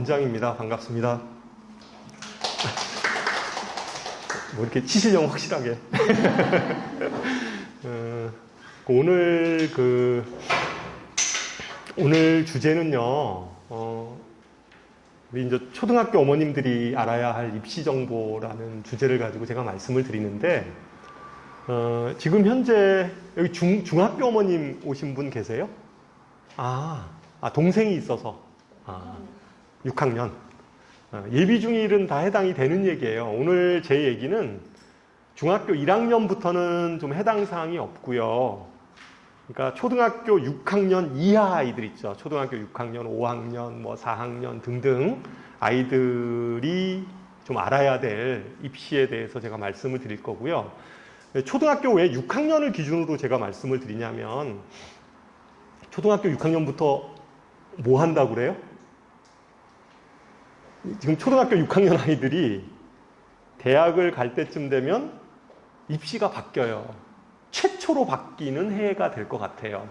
원장입니다. 반갑습니다. 뭐 이렇게 치시려면 확실하게. 오늘 주제는요, 우리 이제 초등학교 어머님들이 알아야 할 입시 정보라는 주제를 가지고 제가 말씀을 드리는데, 지금 현재 여기 중학교 어머님 오신 분 계세요? 동생이 있어서. 6학년. 예비 중1은 다 해당이 되는 얘기예요. 오늘 제 얘기는 중학교 1학년부터는 좀 해당 사항이 없고요. 그러니까 초등학교 6학년 이하 아이들 있죠. 초등학교 6학년, 5학년, 4학년 등등 아이들이 좀 알아야 될 입시에 대해서 제가 말씀을 드릴 거고요. 초등학교 왜 6학년을 기준으로 제가 말씀을 드리냐면, 초등학교 6학년부터 뭐 한다고 그래요? 지금 초등학교 6학년 아이들이 대학을 갈 때쯤 되면 입시가 바뀌어요. 최초로 바뀌는 해가 될 것 같아요.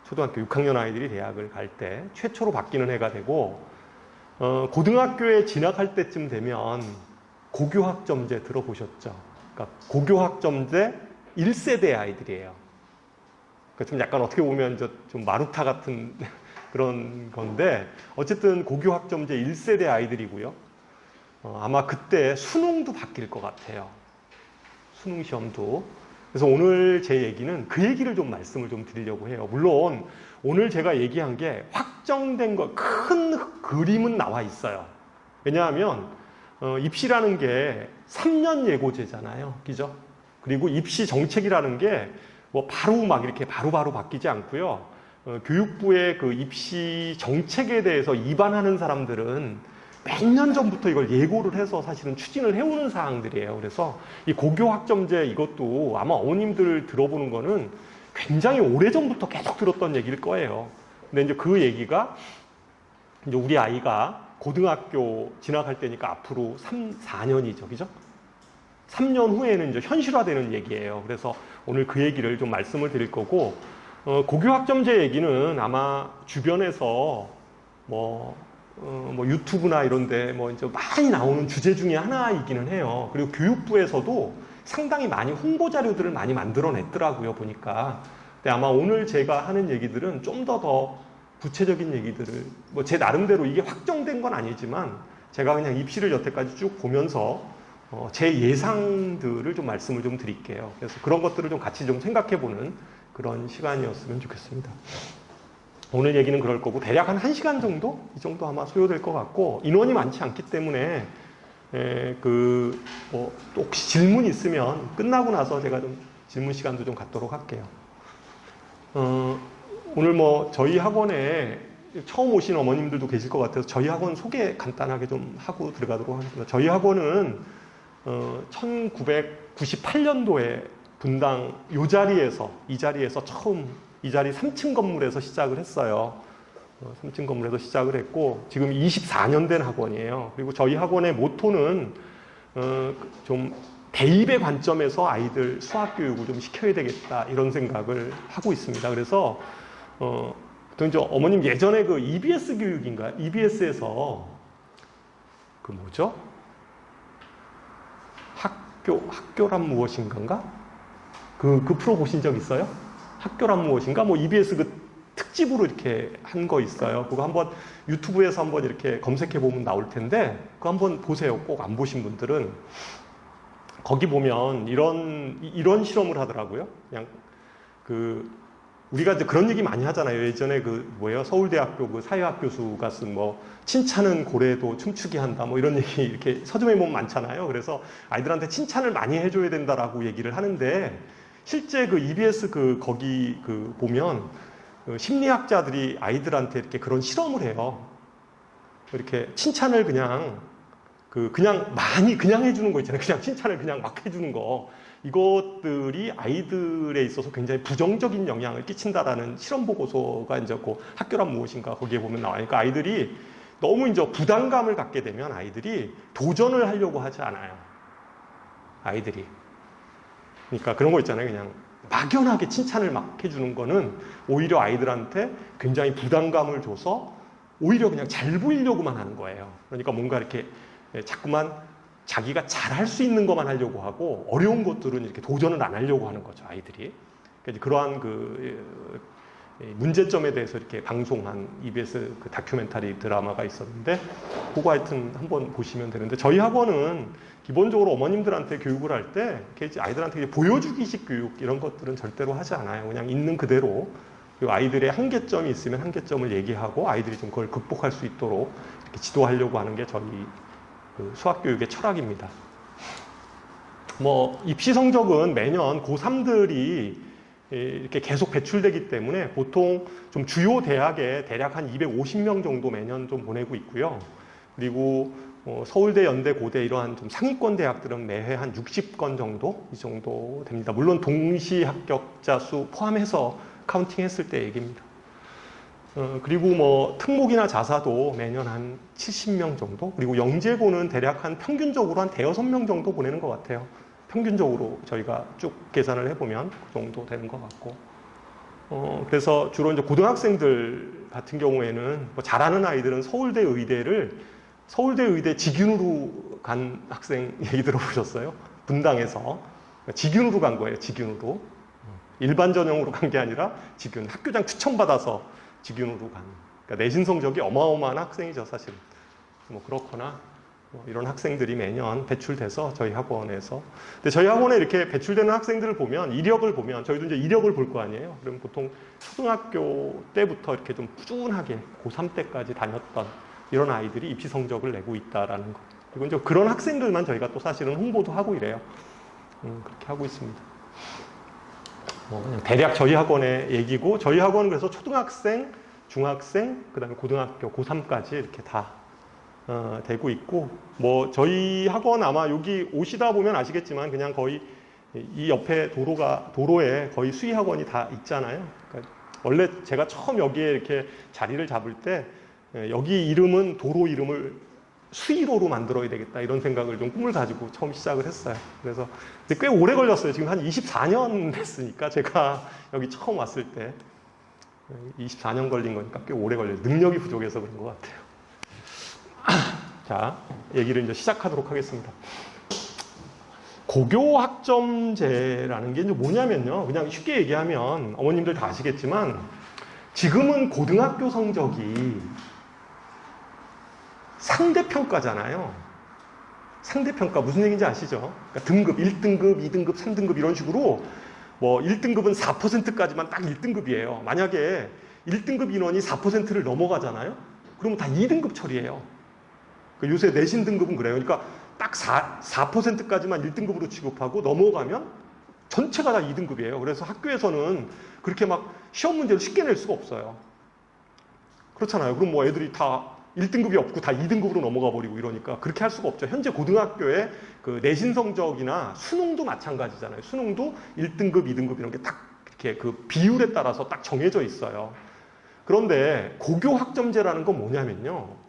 초등학교 6학년 아이들이 대학을 갈 때 최초로 바뀌는 해가 되고, 고등학교에 진학할 때쯤 되면 고교학점제 들어보셨죠? 그러니까 고교학점제 1세대 아이들이에요. 그러니까 좀 약간 어떻게 보면 좀 마루타 같은 그런 건데, 어쨌든 고교학점제 1세대 아이들이고요. 아마 그때 수능도 바뀔 것 같아요. 수능 시험도. 그래서 오늘 제 얘기는 그 얘기를 좀 말씀을 좀 드리려고 해요. 물론 오늘 제가 얘기한 게 확정된 거, 큰 그림은 나와 있어요. 왜냐하면 입시라는 게 3년 예고제잖아요. 그죠? 그리고 입시 정책이라는 게 뭐 바로 막 이렇게 바로바로 바뀌지 않고요. 교육부의 그 입시 정책에 대해서 입안하는 사람들은 몇 년 전부터 이걸 예고를 해서 사실은 추진을 해오는 사항들이에요. 그래서 이 고교학점제 이것도 아마 어머님들 들어보는 거는 굉장히 오래전부터 계속 들었던 얘기일 거예요. 근데 이제 그 얘기가 이제 우리 아이가 고등학교 진학할 때니까 앞으로 4년이죠. 그죠? 3년 후에는 이제 현실화되는 얘기예요. 그래서 오늘 그 얘기를 좀 말씀을 드릴 거고, 고교학점제 얘기는 아마 주변에서 유튜브나 이런데 이제 많이 나오는 주제 중에 하나이기는 해요. 그리고 교육부에서도 상당히 많이 홍보 자료들을 많이 만들어냈더라고요, 보니까. 근데 아마 오늘 제가 하는 얘기들은 좀 더 구체적인 얘기들을, 제 나름대로 이게 확정된 건 아니지만 제가 그냥 입시를 여태까지 쭉 보면서 제 예상들을 좀 말씀을 좀 드릴게요. 그래서 그런 것들을 좀 같이 좀 생각해보는 그런 시간이었으면 좋겠습니다. 오늘 얘기는 그럴 거고, 대략 한 1시간 정도? 이 정도 아마 소요될 것 같고, 인원이 많지 않기 때문에, 또 혹시 질문 있으면 끝나고 나서 제가 좀 질문 시간도 좀 갖도록 할게요. 오늘 저희 학원에 처음 오신 어머님들도 계실 것 같아서 저희 학원 소개 간단하게 좀 하고 들어가도록 하겠습니다. 저희 학원은 1998년도에 분당 이 자리에서 처음 이 자리 3층 건물에서 시작을 했어요. 3층 건물에서 시작을 했고, 지금 24년 된 학원이에요. 그리고 저희 학원의 모토는 좀 대입의 관점에서 아이들 수학 교육을 좀 시켜야 되겠다, 이런 생각을 하고 있습니다. 그래서 또 이제 어머님 예전에 그 EBS 교육인가요? EBS에서 그 뭐죠? 학교란 무엇인가인가? 그 프로 보신 적 있어요? 학교란 무엇인가? EBS 그 특집으로 이렇게 한 거 있어요. 그거 한번 유튜브에서 한번 이렇게 검색해 보면 나올 텐데, 그거 한번 보세요. 꼭 안 보신 분들은. 거기 보면 이런 실험을 하더라고요. 그냥 우리가 이제 그런 얘기 많이 하잖아요. 예전에 서울대학교 그 사회학 교수가 쓴 칭찬은 고래도 춤추게 한다, 이런 얘기 이렇게 서점에 보면 많잖아요. 그래서 아이들한테 칭찬을 많이 해줘야 된다라고 얘기를 하는데, 실제 그 EBS 거기 보면 심리학자들이 아이들한테 이렇게 그런 실험을 해요. 이렇게 칭찬을 그냥 많이 그냥 해주는 거 있잖아요. 그냥 칭찬을 그냥 막 해주는 거. 이것들이 아이들에 있어서 굉장히 부정적인 영향을 끼친다라는 실험 보고서가 이제 학교란 무엇인가 거기에 보면 나와니까, 아이들이 너무 이제 부담감을 갖게 되면 아이들이 도전을 하려고 하지 않아요. 아이들이. 그러니까 그런 거 있잖아요. 그냥 막연하게 칭찬을 막 해주는 거는 오히려 아이들한테 굉장히 부담감을 줘서 오히려 그냥 잘 보이려고만 하는 거예요. 그러니까 뭔가 이렇게 자꾸만 자기가 잘할 수 있는 것만 하려고 하고 어려운 것들은 이렇게 도전을 안 하려고 하는 거죠, 아이들이. 그러니까 그러한 문제점에 대해서 이렇게 방송한 EBS 그 다큐멘터리 드라마가 있었는데 그거 하여튼 한번 보시면 되는데, 저희 학원은 기본적으로 어머님들한테 교육을 할 때 아이들한테 보여주기식 교육 이런 것들은 절대로 하지 않아요. 그냥 있는 그대로, 그리고 아이들의 한계점이 있으면 한계점을 얘기하고 아이들이 좀 그걸 극복할 수 있도록 이렇게 지도하려고 하는 게 저희 그 수학교육의 철학입니다. 뭐 입시 성적은 매년 고3들이 이렇게 계속 배출되기 때문에 보통 좀 주요 대학에 대략 한 250명 정도 매년 좀 보내고 있고요. 그리고 서울대, 연대, 고대 이러한 좀 상위권 대학들은 매해 한 60건 정도 이 정도 됩니다. 물론 동시 합격자 수 포함해서 카운팅했을 때 얘기입니다. 그리고 뭐 특목이나 자사도 매년 한 70명 정도, 그리고 영재고는 대략 한 평균적으로 한 대여섯 명 정도 보내는 것 같아요. 평균적으로 저희가 쭉 계산을 해보면 그 정도 되는 것 같고, 그래서 주로 이제 고등학생들 같은 경우에는 뭐 잘하는 아이들은 서울대 의대 직윤으로 간 학생 얘기 들어보셨어요? 분당에서 직윤으로 간 거예요. 직윤으로. 일반 전형으로 간 게 아니라 직윤, 학교장 추천받아서 직윤으로 간. 그러니까 내신 성적이 어마어마한 학생이죠, 사실. 뭐 그렇거나 이런 학생들이 매년 배출돼서 저희 학원에서. 근데 저희 학원에 이렇게 배출되는 학생들을 보면, 이력을 보면, 저희도 이제 이력을 볼 거 아니에요. 그럼 보통 초등학교 때부터 이렇게 좀 꾸준하게 고3 때까지 다녔던 이런 아이들이 입시 성적을 내고 있다라는 거. 그리고 이제 그런 학생들만 저희가 또 사실은 홍보도 하고 이래요. 그렇게 하고 있습니다. 그냥 대략 저희 학원의 얘기고, 저희 학원은 그래서 초등학생, 중학생, 그다음에 고등학교 고3까지 이렇게 다 되고 있고, 뭐 저희 학원 아마 여기 오시다 보면 아시겠지만 그냥 거의 이 옆에 도로에 거의 수의 학원이 다 있잖아요. 그러니까 원래 제가 처음 여기에 이렇게 자리를 잡을 때 여기 이름은, 도로 이름을 수의로로 만들어야 되겠다 이런 생각을 좀 꿈을 가지고 처음 시작을 했어요. 그래서 꽤 오래 걸렸어요. 지금 한 24년 됐으니까, 제가 여기 처음 왔을 때 24년 걸린 거니까 꽤 오래 걸려요. 능력이 부족해서 그런 것 같아요. 자, 얘기를 이제 시작하도록 하겠습니다. 고교 학점제라는 게 이제 뭐냐면요. 그냥 쉽게 얘기하면 어머님들 다 아시겠지만, 지금은 고등학교 성적이 상대평가잖아요. 상대평가 무슨 얘기인지 아시죠? 그러니까 등급, 1등급, 2등급, 3등급 이런 식으로, 뭐 1등급은 4%까지만 딱 1등급이에요. 만약에 1등급 인원이 4%를 넘어가잖아요? 그러면 다 2등급 처리해요. 요새 내신 등급은 그래요. 그러니까 딱 4%까지만 1등급으로 취급하고 넘어가면 전체가 다 2등급이에요. 그래서 학교에서는 그렇게 막 시험 문제를 쉽게 낼 수가 없어요. 그렇잖아요. 그럼 뭐 애들이 다 1등급이 없고 다 2등급으로 넘어가 버리고 이러니까 그렇게 할 수가 없죠. 현재 고등학교의 그 내신 성적이나 수능도 마찬가지잖아요. 수능도 1등급, 2등급 이런 게 딱 이렇게 그 비율에 따라서 딱 정해져 있어요. 그런데 고교 학점제라는 건 뭐냐면요.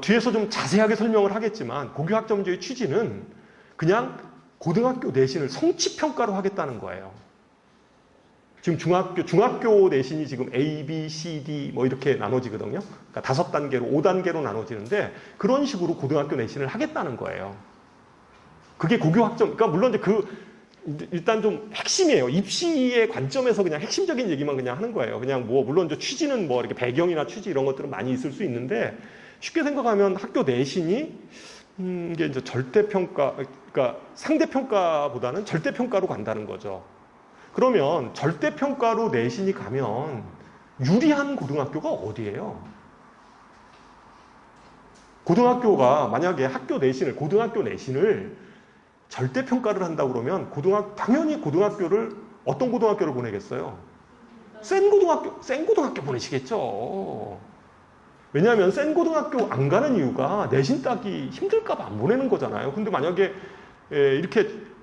뒤에서 좀 자세하게 설명을 하겠지만, 고교 학점제의 취지는 그냥 고등학교 내신을 성취평가로 하겠다는 거예요. 지금 중학교 내신이 지금 A, B, C, D 뭐 이렇게 나눠지거든요. 그러니까 5단계로, 5단계로 나눠지는데, 그런 식으로 고등학교 내신을 하겠다는 거예요. 그게 고교 학점, 그러니까 물론 이제 일단 좀 핵심이에요. 입시의 관점에서 그냥 핵심적인 얘기만 그냥 하는 거예요. 그냥 뭐, 물론 이제 취지는 뭐 이렇게 배경이나 취지 이런 것들은 많이 있을 수 있는데, 쉽게 생각하면 학교 내신이 이게 이제 절대평가, 그러니까 상대평가보다는 절대평가로 간다는 거죠. 그러면 절대평가로 내신이 가면 유리한 고등학교가 어디예요? 고등학교가 만약에 고등학교 내신을 절대평가를 한다고 그러면 당연히 어떤 고등학교를 보내겠어요? 센 고등학교 보내시겠죠. 왜냐하면 센 고등학교 안 가는 이유가 내신 따기 힘들까봐 안 보내는 거잖아요. 근데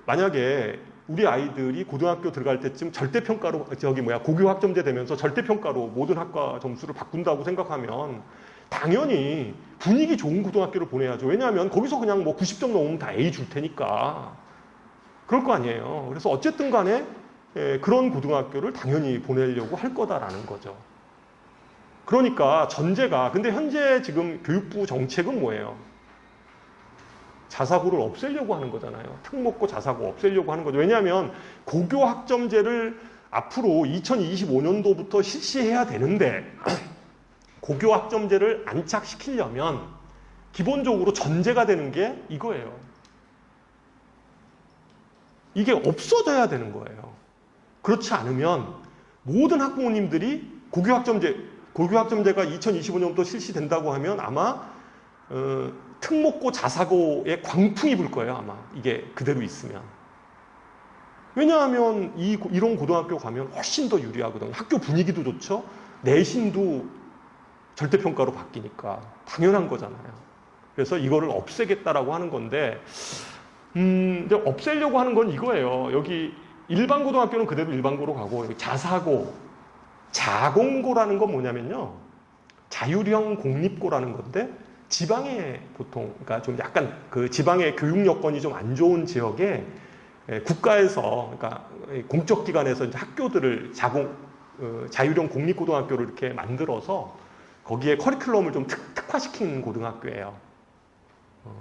만약에 우리 아이들이 고등학교 들어갈 때쯤 절대평가로, 고교 학점제 되면서 절대평가로 모든 학과 점수를 바꾼다고 생각하면 당연히 분위기 좋은 고등학교를 보내야죠. 왜냐하면 거기서 그냥 뭐 90점 넘으면 다 A 줄 테니까. 그럴 거 아니에요. 그래서 어쨌든 간에 그런 고등학교를 당연히 보내려고 할 거다라는 거죠. 그러니까 전제가, 근데 현재 지금 교육부 정책은 뭐예요? 자사고를 없애려고 하는 거잖아요. 특목고 자사고 없애려고 하는 거죠. 왜냐하면 고교 학점제를 앞으로 2025년도부터 실시해야 되는데 고교 학점제를 안착시키려면 기본적으로 전제가 되는 게 이거예요. 이게 없어져야 되는 거예요. 그렇지 않으면 모든 학부모님들이 고교학점제가 2025년부터 실시된다고 하면 아마 특목고 자사고에 광풍이 불 거예요. 아마 이게 그대로 있으면. 왜냐하면 이런 고등학교 가면 훨씬 더 유리하거든요. 학교 분위기도 좋죠. 내신도 절대평가로 바뀌니까 당연한 거잖아요. 그래서 이거를 없애겠다라고 하는 건데 근데 없애려고 하는 건 이거예요. 여기 일반 고등학교는 그대로 일반고로 가고 여기 자사고, 자공고라는 건 뭐냐면요. 자율형 공립고라는 건데 지방에 보통 그러니까 좀 약간 그 지방의 교육 여건이 좀 안 좋은 지역에 국가에서 그러니까 공적 기관에서 이제 학교들을 자율형 공립고등학교를 이렇게 만들어서 거기에 커리큘럼을 좀 특화시킨 고등학교예요.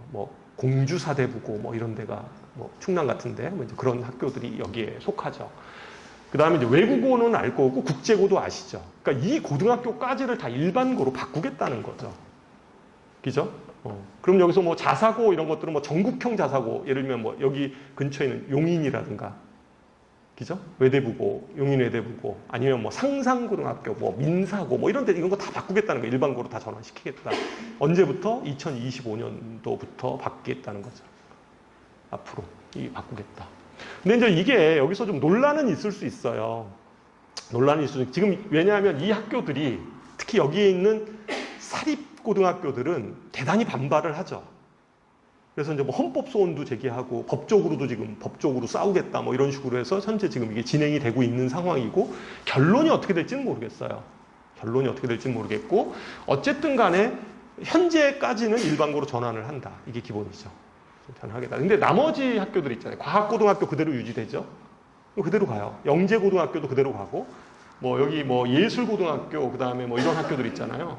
뭐 공주사대부고 뭐 이런 데가 뭐 충남 같은데 뭐 이제 그런 학교들이 여기에 속하죠. 그 다음에 이제 외국어는 알 거고 국제고도 아시죠. 그러니까 이 고등학교까지를 다 일반고로 바꾸겠다는 거죠. 그죠? 그럼 여기서 뭐 자사고 이런 것들은 뭐 전국형 자사고 예를 들면 뭐 여기 근처에 있는 용인이라든가 그죠? 외대부고, 용인외대부고 아니면 뭐 상상고등학교, 뭐 민사고 뭐 이런 데 이런 거 다 바꾸겠다는 거예요. 일반고로 다 전환시키겠다. 언제부터? 2025년도부터 바뀌겠다는 거죠. 앞으로 바꾸겠다. 근데 이제 이게 여기서 좀 논란은 있을 수 있어요. 논란이 있을 수 있어요. 지금 왜냐하면 이 학교들이 특히 여기에 있는 사립고등학교들은 대단히 반발을 하죠. 그래서 이제 뭐 헌법소원도 제기하고 법적으로도 지금 법적으로 싸우겠다 뭐 이런 식으로 해서 현재 지금 이게 진행이 되고 있는 상황이고 결론이 어떻게 될지는 모르겠어요. 결론이 어떻게 될지는 모르겠고 어쨌든 간에 현재까지는 일반고로 전환을 한다. 이게 기본이죠. 전환하겠다. 근데 나머지 학교들 있잖아요. 과학고등학교 그대로 유지되죠. 그대로 가요. 영재고등학교도 그대로 가고 뭐 여기 뭐 예술고등학교 그다음에 뭐 이런 학교들 있잖아요.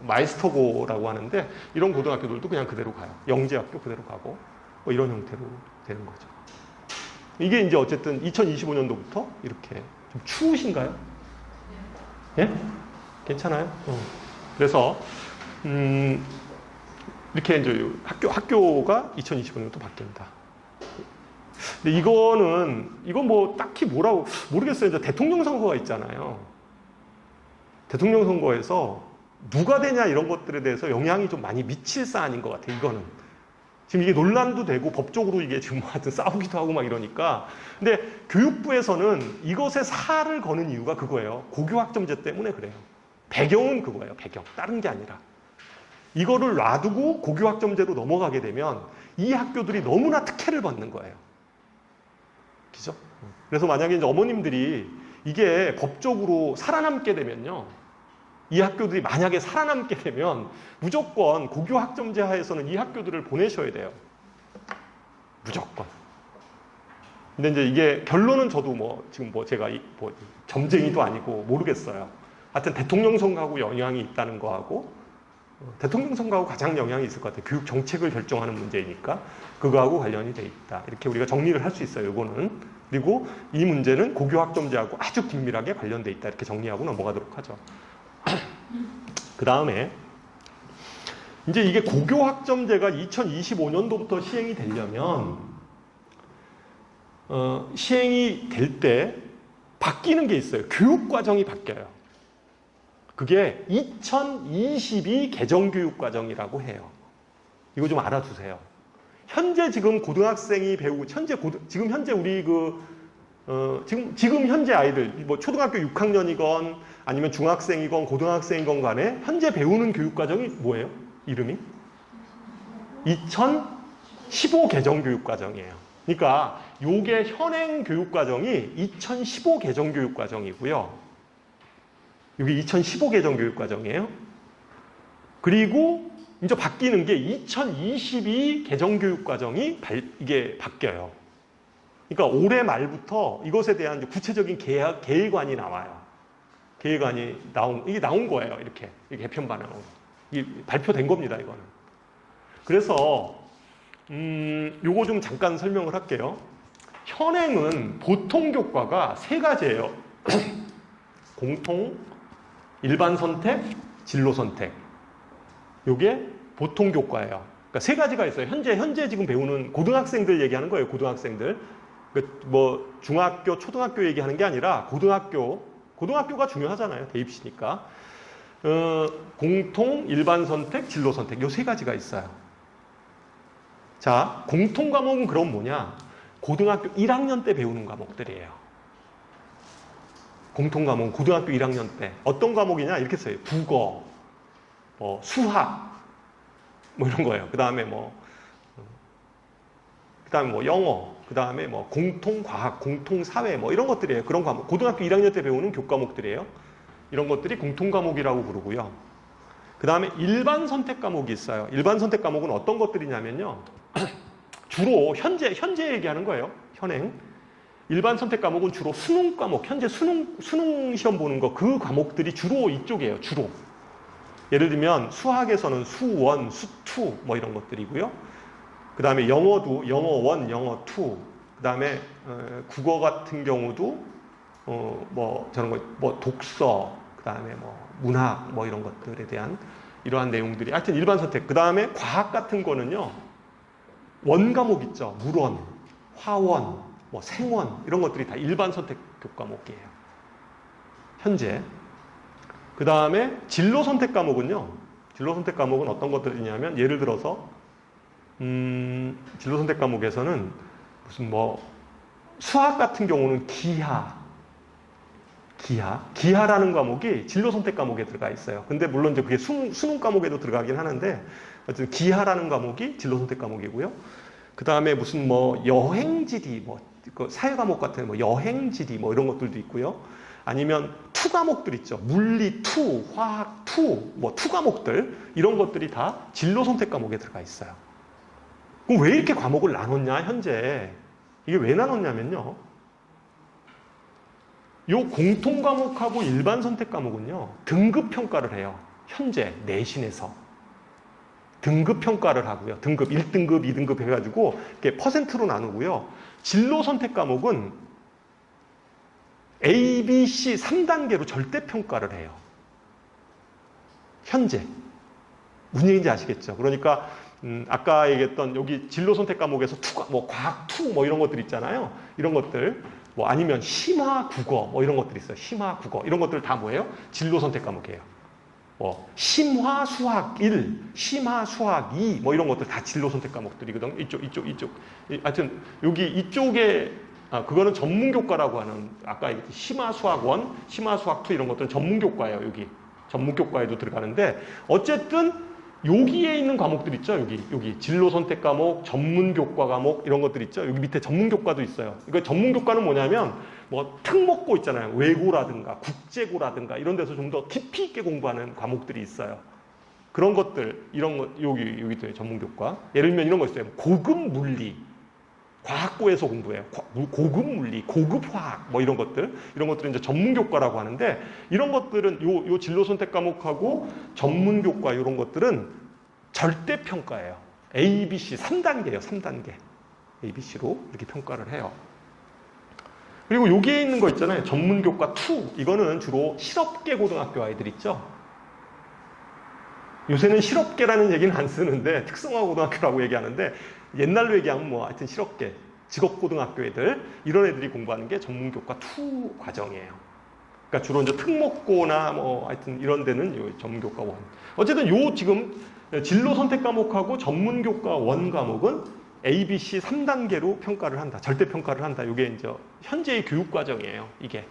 마이스터고라고 하는데 이런 고등학교들도 그냥 그대로 가요. 영재학교 그대로 가고 뭐 이런 형태로 되는 거죠. 이게 이제 어쨌든 2025년도부터 이렇게 좀 추우신가요? 예? 괜찮아요? 그래서 이렇게 이제 학교가 2025년부터 바뀐다. 근데 이건 뭐 딱히 뭐라고 모르겠어요. 이제 대통령 선거가 있잖아요. 대통령 선거에서 누가 되냐 이런 것들에 대해서 영향이 좀 많이 미칠 사안인 것 같아요. 이거는 지금 이게 논란도 되고 법적으로 이게 지금 하여튼 싸우기도 하고 막 이러니까. 근데 교육부에서는 이것에 살을 거는 이유가 그거예요. 고교학점제 때문에 그래요. 배경은 그거예요. 배경. 다른 게 아니라. 이거를 놔두고 고교학점제로 넘어가게 되면 이 학교들이 너무나 특혜를 받는 거예요. 그죠? 그래서 만약에 이제 어머님들이 이게 법적으로 살아남게 되면요. 이 학교들이 만약에 살아남게 되면 무조건 고교학점제 하에서는 이 학교들을 보내셔야 돼요. 무조건. 근데 이제 이게 결론은 저도 뭐 지금 뭐 제가 뭐 점쟁이도 아니고 모르겠어요. 하여튼 대통령 선거하고 영향이 있다는 거하고 대통령 선거하고 가장 영향이 있을 것 같아요. 교육 정책을 결정하는 문제이니까 그거하고 관련이 돼 있다. 이렇게 우리가 정리를 할 수 있어요. 이거는. 그리고 이 문제는 고교학점제하고 아주 긴밀하게 관련돼 있다. 이렇게 정리하고 넘어가도록 하죠. 그 다음에 이제 이게 고교학점제가 2025년도부터 시행이 되려면 시행이 될 때 바뀌는 게 있어요. 교육과정이 바뀌어요. 그게 2022 개정교육과정이라고 해요. 이거 좀 알아두세요. 현재 지금 고등학생이 배우고 지금 현재 우리 지금 현재 아이들 뭐 초등학교 6학년이건 아니면 중학생이건 고등학생이건 간에 현재 배우는 교육과정이 뭐예요? 이름이? 2015 개정교육과정이에요. 그러니까 요게 현행 교육과정이 2015 개정교육과정이고요. 이게 2015 개정교육과정이에요. 그리고 이제 바뀌는 게 2022 개정교육과정이 이게 바뀌어요. 그러니까 올해 말부터 이것에 대한 구체적인 계획안이 나와요. 계획안이 이게 나온 거예요. 이렇게 개편 반영으로. 이게 발표된 겁니다. 이거는. 그래서 요거 좀 잠깐 설명을 할게요. 현행은 보통 교과가 세 가지예요. 공통, 일반 선택, 진로 선택. 요게 보통 교과예요. 그러니까 세 가지가 있어요. 현재 지금 배우는 고등학생들 얘기하는 거예요. 고등학생들. 뭐 중학교, 초등학교 얘기하는 게 아니라 고등학교가 중요하잖아요. 대입시니까. 공통, 일반 선택, 진로 선택. 요 세 가지가 있어요. 자, 공통 과목은 그럼 뭐냐? 고등학교 1학년 때 배우는 과목들이에요. 공통 과목은 고등학교 1학년 때. 어떤 과목이냐? 이렇게 써요. 국어, 수학, 뭐 이런 거예요. 그 다음에 뭐 영어, 그 다음에 뭐 공통과학, 공통사회 뭐 이런 것들이에요. 그런 과목. 고등학교 1학년 때 배우는 교과목들이에요. 이런 것들이 공통 과목이라고 부르고요. 그 다음에 일반 선택 과목이 있어요. 일반 선택 과목은 어떤 것들이냐면요. 주로 현재 얘기하는 거예요. 현행. 일반 선택 과목은 주로 수능 과목, 현재 수능 시험 보는 거 그 과목들이 주로 이쪽이에요. 주로. 예를 들면 수학에서는 수원, 수투 뭐 이런 것들이고요. 그 다음에 영어도 영어1, 영어2. 그 다음에 국어 같은 경우도 저런 거, 뭐 독서, 그 다음에 뭐 문학 뭐 이런 것들에 대한 이러한 내용들이 하여튼 일반 선택. 그 다음에 과학 같은 거는요. 원 과목 있죠. 물원, 화원, 뭐 생원 이런 것들이 다 일반 선택 교과목이에요. 현재. 그 다음에 진로 선택 과목은요. 진로 선택 과목은 어떤 것들이냐면 예를 들어서 진로 선택 과목에서는 무슨 뭐 수학 같은 경우는 기하라는 과목이 진로 선택 과목에 들어가 있어요. 근데 물론 이제 그게 수능 과목에도 들어가긴 하는데 어쨌든 기하라는 과목이 진로 선택 과목이고요. 그 다음에 무슨 뭐 여행지리, 뭐 사회 과목 같은 뭐 여행지리 뭐 이런 것들도 있고요. 아니면 투 과목들 있죠. 물리 투, 화학 투, 뭐 투 과목들 이런 것들이 다 진로 선택 과목에 들어가 있어요. 그럼 왜 이렇게 과목을 나눴냐 현재? 이게 왜 나눴냐면요. 요 공통 과목하고 일반 선택 과목은요. 등급 평가를 해요. 현재 내신에서. 등급 평가를 하고요. 등급 1등급, 2등급 해가지고 이렇게 퍼센트로 나누고요. 진로 선택 과목은 A, B, C 3단계로 절대 평가를 해요. 현재. 무슨 얘기인지 아시겠죠? 그러니까 아까 얘기했던 여기 진로 선택 과목에서 뭐 과학 투 뭐 이런 것들 있잖아요. 이런 것들 뭐 아니면 심화 국어 뭐 이런 것들이 있어요. 심화 국어 이런 것들 다 뭐예요? 진로 선택 과목이에요. 뭐 심화 수학 1, 심화 수학 2 뭐 이런 것들 다 진로 선택 과목들이거든요. 이쪽. 하여튼 여기 이쪽에 그거는 전문 교과라고 하는 아까 얘기했던 심화 수학 1, 심화 수학 2 이런 것들은 전문 교과예요. 여기 전문 교과에도 들어가는데 어쨌든 여기에 있는 과목들 있죠. 여기 진로 선택 과목, 전문 교과 과목 이런 것들 있죠. 여기 밑에 전문 교과도 있어요. 이거 전문 교과는 뭐냐면 뭐 특목고 있잖아요. 외고라든가 국제고라든가 이런 데서 좀 더 깊이 있게 공부하는 과목들이 있어요. 그런 것들 이런 거 여기도 전문 교과. 예를 들면 이런 거 있어요. 고급 물리. 과학고에서 공부해요. 고급 물리, 고급 화학 뭐 이런 것들은 이제 전문 교과라고 하는데 이런 것들은 요 진로 선택 과목하고 전문 교과 이런 것들은 절대 평가예요. A, B, C 3단계예요. 3단계. A, B, C로 이렇게 평가를 해요. 그리고 여기에 있는 거 있잖아요. 전문 교과 2. 이거는 주로 실업계 고등학교 아이들 있죠. 요새는 실업계라는 얘기는 안 쓰는데 특성화 고등학교라고 얘기하는데 옛날로 얘기하면 뭐 하여튼 실업계, 직업고등학교 애들 이런 애들이 공부하는 게 전문교과 2 과정이에요. 그러니까 주로 이제 특목고나 뭐 하여튼 이런 데는 요 전문교과 1. 어쨌든 요 지금 진로 선택 과목하고 전문교과 1 과목은 A, B, C 3단계로 평가를 한다. 절대 평가를 한다. 이게 이제 현재의 교육 과정이에요. 이게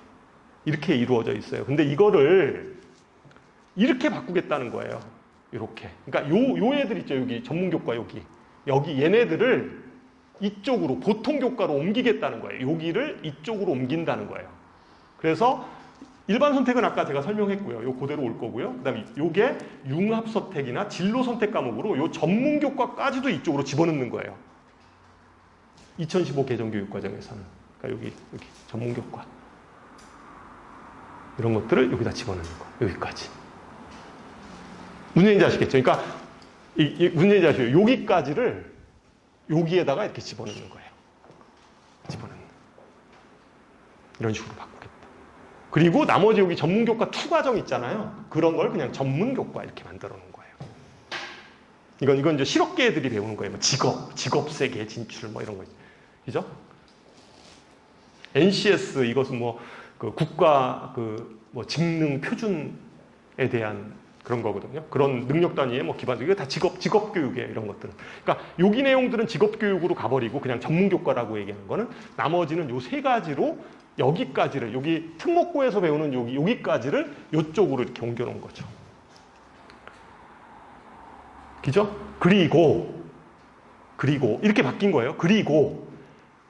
이렇게 이루어져 있어요. 근데 이거를 이렇게 바꾸겠다는 거예요. 이렇게. 그러니까 요 애들 있죠. 여기 전문교과 여기 얘네들을 이쪽으로 보통 교과로 옮기겠다는 거예요. 여기를 이쪽으로 옮긴다는 거예요. 그래서 일반 선택은 아까 제가 설명했고요. 요 그대로 올 거고요. 그다음에 요게 융합 선택이나 진로 선택 과목으로 요 전문 교과까지도 이쪽으로 집어넣는 거예요. 2015 개정 교육 과정에서는. 그러니까 여기 전문 교과. 이런 것들을 여기다 집어넣는 거. 여기까지. 무슨 얘기인지 아시겠죠? 그러니까 무슨 얘기인지 아시죠? 여기까지를 여기에다가 이렇게 집어넣는 거예요. 집어넣는. 이런 식으로 바꾸겠다. 그리고 나머지 여기 전문교과 2 과정 있잖아요. 그런 걸 그냥 전문교과 이렇게 만들어 놓은 거예요. 이건 이제 실업계 애들이 배우는 거예요. 뭐 직업 세계 진출 뭐 이런 거. 그죠? NCS 이것은 뭐 그 국가 뭐 직능 표준에 대한 그런 거거든요. 그런 능력 단위의 뭐 기반적 이게 다 직업 교육이에요. 이런 것들은. 그러니까 여기 내용들은 직업 교육으로 가버리고 그냥 전문 교과라고 얘기하는 거는 나머지는 요 3가지로 여기까지를 여기 특목고에서 배우는 여기까지를 이쪽으로 이렇게 옮겨 놓은 거죠. 그죠? 그리고 이렇게 바뀐 거예요. 그리고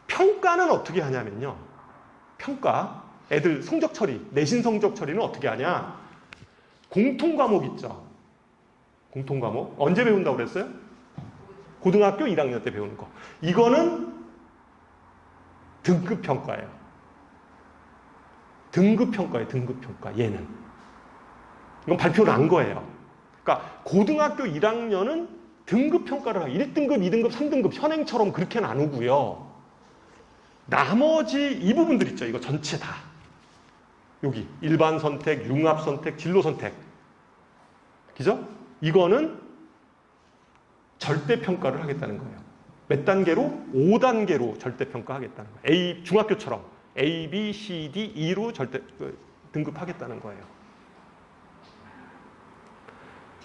평가는 어떻게 하냐면요. 평가 애들 성적 처리, 내신 성적 처리는 어떻게 하냐? 공통 과목 있죠. 공통 과목. 언제 배운다고 그랬어요? 고등학교 1학년 때 배우는 거. 이거는 등급 평가예요. 등급 평가예요. 등급 평가. 얘는. 이건 발표를 한 거예요. 그러니까 고등학교 1학년은 등급 평가를 하고 1등급, 2등급, 3등급 현행처럼 그렇게 나누고요. 나머지 이 부분들 있죠. 이거 전체 다. 여기 일반 선택, 융합 선택, 진로 선택. 그죠? 이거는 절대 평가를 하겠다는 거예요. 몇 단계로? 5단계로 절대 평가하겠다는 거예요. 중학교처럼 A, B, C, D, E로 절대 등급하겠다는 거예요.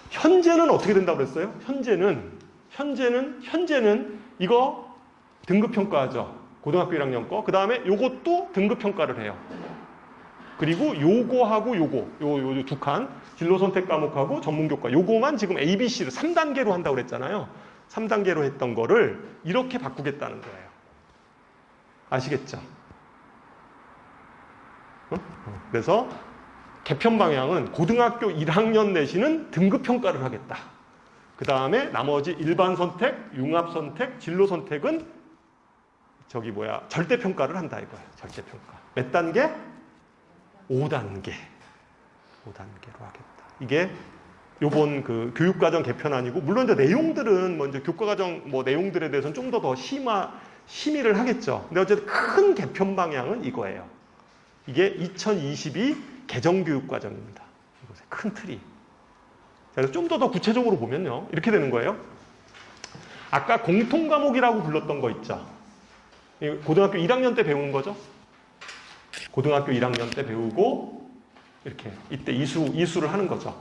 현재는 어떻게 된다고 그랬어요? 현재는 이거 등급 평가하죠. 고등학교 1학년 거. 그 다음에 요것도 등급 평가를 해요. 그리고 요거하고 요거 2칸 진로 선택 과목하고 전문교과 요거만 지금 A, B, C를 3단계로 한다고 그랬잖아요. 3단계로 했던 거를 이렇게 바꾸겠다는 거예요. 아시겠죠? 그래서 개편 방향은 고등학교 1학년 내신은 등급 평가를 하겠다. 그 다음에 나머지 일반 선택, 융합 선택, 진로 선택은 절대 평가를 한다 이거예요. 절대 평가. 몇 단계? 5단계로 하겠다. 이게 요번 그 교육과정 개편안이고, 물론 이제 내용들은 먼저 교과과정 뭐 내용들에 대해서는 좀 더 심의를 하겠죠. 근데 어쨌든 큰 개편 방향은 이거예요. 이게 2022 개정교육과정입니다. 이것의 큰 틀이. 그래서 좀 더 구체적으로 보면요. 이렇게 되는 거예요. 아까 공통과목이라고 불렀던 거 있죠. 고등학교 1학년 때 배운 거죠. 고등학교 1학년 때 배우고 이렇게 이때 이수를 하는 거죠.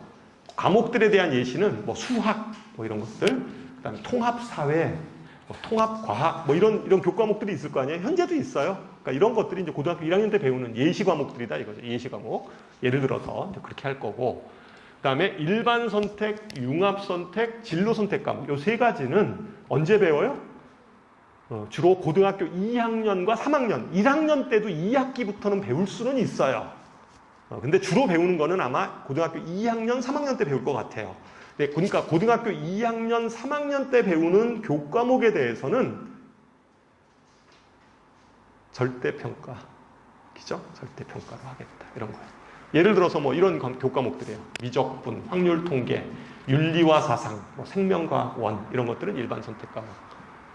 과목들에 대한 예시는 뭐 수학 뭐 이런 것들, 그다음에 통합사회, 뭐 통합과학 뭐 이런 교과목들이 있을 거 아니에요. 현재도 있어요. 그러니까 이런 것들이 이제 고등학교 1학년 때 배우는 예시 과목들이다 이거죠. 예시 과목. 예를 들어서 이제 그렇게 할 거고, 그다음에 일반 선택, 융합 선택, 진로 선택 과목 요 3가지는 언제 배워요? 주로 고등학교 2학년과 3학년, 1학년 때도 2학기부터는 배울 수는 있어요. 근데 주로 배우는 거는 아마 고등학교 2학년, 3학년 때 배울 것 같아요. 그러니까 고등학교 2학년, 3학년 때 배우는 교과목에 대해서는 절대평가, 그죠? 절대평가로 하겠다. 이런 거예요. 예를 들어서 뭐 이런 교과목들이에요. 미적분, 확률 통계, 윤리와 사상, 뭐 생명과학 원, 이런 것들은 일반 선택 과목.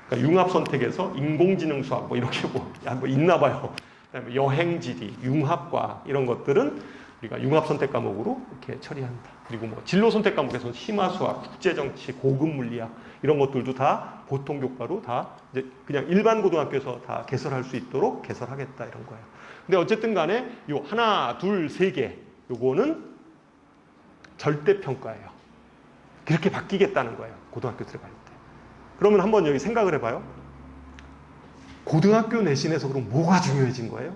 그러니까 융합 선택에서 인공지능 수학 뭐 이렇게 뭐 있나 봐요. 그다음에 여행지리, 융합과학 이런 것들은 우리가 융합 선택 과목으로 이렇게 처리한다. 그리고 뭐 진로 선택 과목에서는 심화수학, 국제정치, 고급 물리학 이런 것들도 다 보통 교과로 다 이제 그냥 일반 고등학교에서 다 개설할 수 있도록 개설하겠다 이런 거예요. 근데 어쨌든 간에 요 하나, 둘, 3개 요거는 절대 평가예요. 그렇게 바뀌겠다는 거예요. 고등학교 들어갈 때. 그러면 한번 여기 생각을 해봐요. 고등학교 내신에서 그럼 뭐가 중요해진 거예요?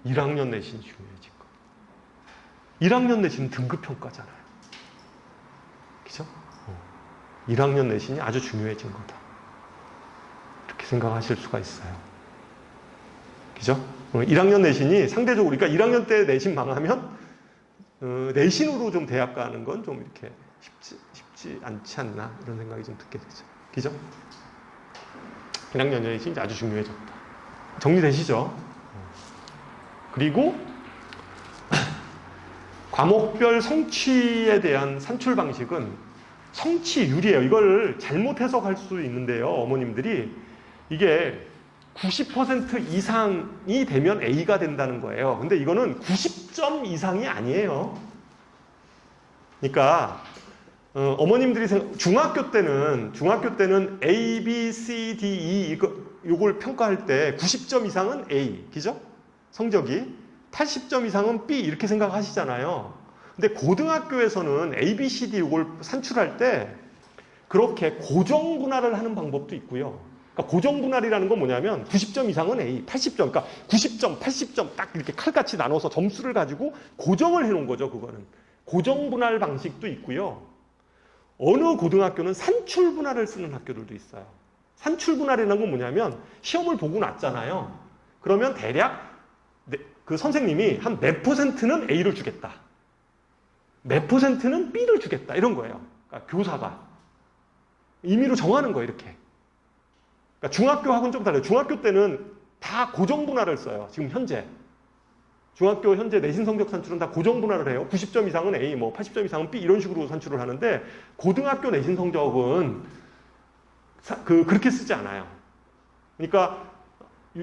1학년 내신이 중요해진 거. 1학년 내신은 등급평가잖아요. 그죠? 1학년 내신이 아주 중요해진 거다. 이렇게 생각하실 수가 있어요. 그죠? 1학년 내신이 상대적으로, 그러니까 1학년 때 내신 망하면 내신으로 좀 대학 가는 건 좀 이렇게 쉽지 않지 않나 이런 생각이 좀 듣게 되죠. 그죠? 1학년 내신이 아주 중요해졌다. 정리되시죠? 그리고 과목별 성취에 대한 산출 방식은 성취율이에요. 이걸 잘못 해석할 수 있는데요. 어머님들이 이게 90% 이상이 되면 A가 된다는 거예요. 근데 이거는 90점 이상이 아니에요. 그러니까 어머님들이 중학교 때는 A, B, C, D, E 요걸 평가할 때 90점 이상은 A, 그죠? 성적이 80점 이상은 B 이렇게 생각하시잖아요. 근데 고등학교에서는 A, B, C, D 요걸 산출할 때 그렇게 고정 분할을 하는 방법도 있고요. 그러니까 고정 분할이라는 건 뭐냐면 90점 이상은 A, 80점, 그러니까 90점, 80점 딱 이렇게 칼같이 나눠서 점수를 가지고 고정을 해놓은 거죠. 그거는 고정 분할 방식도 있고요. 어느 고등학교는 산출 분할을 쓰는 학교들도 있어요. 산출 분할이라는 건 뭐냐면 시험을 보고 났잖아요. 그러면 대략 그 선생님이 한 몇 %는 A를 주겠다. 몇 %는 B를 주겠다. 이런 거예요. 그러니까 교사가 임의로 정하는 거예요. 이렇게. 그러니까 중학교하고는 좀 달라요. 중학교 때는 다 고정 분할을 써요. 지금 현재. 중학교 현재 내신 성적 산출은 다 고정 분할을 해요. 90점 이상은 A, 뭐 80점 이상은 B 이런 식으로 산출을 하는데 고등학교 내신 성적은 그렇게 쓰지 않아요. 그러니까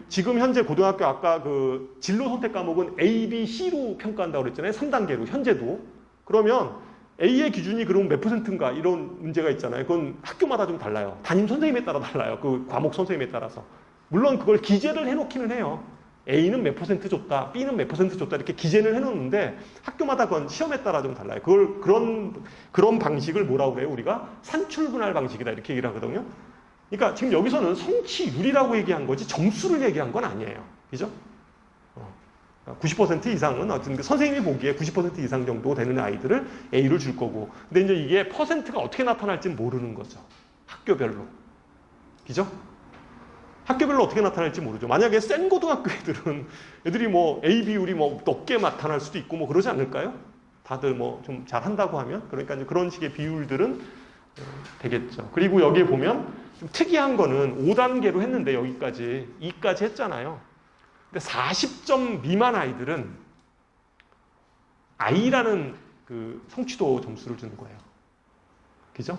지금 현재 고등학교 아까 그 진로 선택 과목은 A, B, C로 평가한다고 그랬잖아요. 3단계로 현재도. 그러면 A의 기준이 그럼 몇 %인가 이런 문제가 있잖아요. 그건 학교마다 좀 달라요. 담임 선생님에 따라 달라요. 그 과목 선생님에 따라서. 물론 그걸 기재를 해놓기는 해요. A는 몇 % 줬다, B는 몇 % 줬다 이렇게 기재를 해놓는데 학교마다 그건 시험에 따라 좀 달라요. 그런 방식을 뭐라고 그래요? 우리가 산출분할 방식이다 이렇게 얘기를 하거든요. 그러니까 지금 여기서는 성취율이라고 얘기한 거지 점수를 얘기한 건 아니에요. 그죠? 90% 이상은 어쨌든 선생님이 보기에 90% 이상 정도 되는 아이들을 A를 줄 거고, 근데 이제 이게 퍼센트가 어떻게 나타날지는 모르는 거죠. 학교별로. 그죠? 학교별로 어떻게 나타날지 모르죠. 만약에 센 고등학교 애들이 뭐 A 비율이 뭐 높게 나타날 수도 있고 뭐 그러지 않을까요? 다들 뭐 좀 잘한다고 하면. 그러니까 이제 그런 식의 비율들은 되겠죠. 그리고 여기에 보면 좀 특이한 거는 5단계로 했는데 여기까지 2까지 했잖아요. 근데 40점 미만 아이들은 I라는 그 성취도 점수를 주는 거예요. 그죠?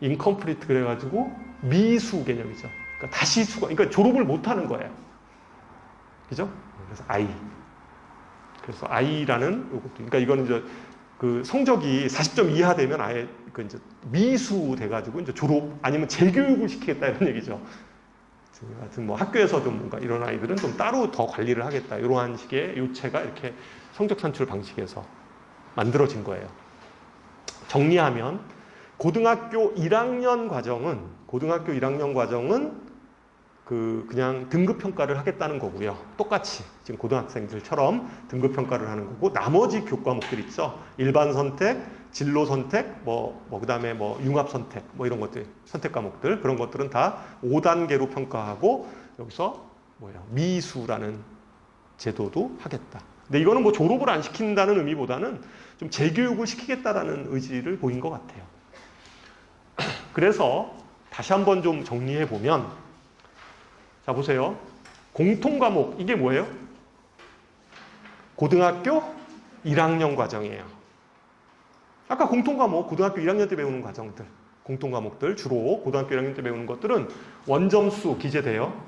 incomplete 그래가지고 미수 개념이죠. 그러니까 다시 그러니까 졸업을 못 하는 거예요. 그죠? 그래서 I. 그래서 I라는 요것도. 그러니까 이거는 이제 그 성적이 40점 이하 되면 아예 그 이제 미수 돼가지고 이제 졸업 아니면 재교육을 시키겠다 이런 얘기죠. 하여튼 뭐 학교에서 좀 뭔가 이런 아이들은 좀 따로 더 관리를 하겠다. 이러한 식의 요체가 이렇게 성적 산출 방식에서 만들어진 거예요. 정리하면 고등학교 1학년 과정은 그냥 등급 평가를 하겠다는 거고요. 똑같이 지금 고등학생들처럼 등급 평가를 하는 거고, 나머지 교과목들 있죠. 일반 선택, 진로 선택, 그다음에 융합 선택, 이런 것들, 선택 과목들, 그런 것들은 다 5단계로 평가하고, 여기서 미수라는 제도도 하겠다. 근데 이거는 뭐 졸업을 안 시킨다는 의미보다는 좀 재교육을 시키겠다라는 의지를 보인 것 같아요. 그래서 다시 한번 좀 정리해 보면, 자 보세요. 공통 과목 이게 뭐예요? 고등학교 1학년 과정이에요. 아까 공통 과목 고등학교 1학년 때 배우는 과정들, 공통 과목들 주로 고등학교 1학년 때 배우는 것들은 원점수 기재돼요.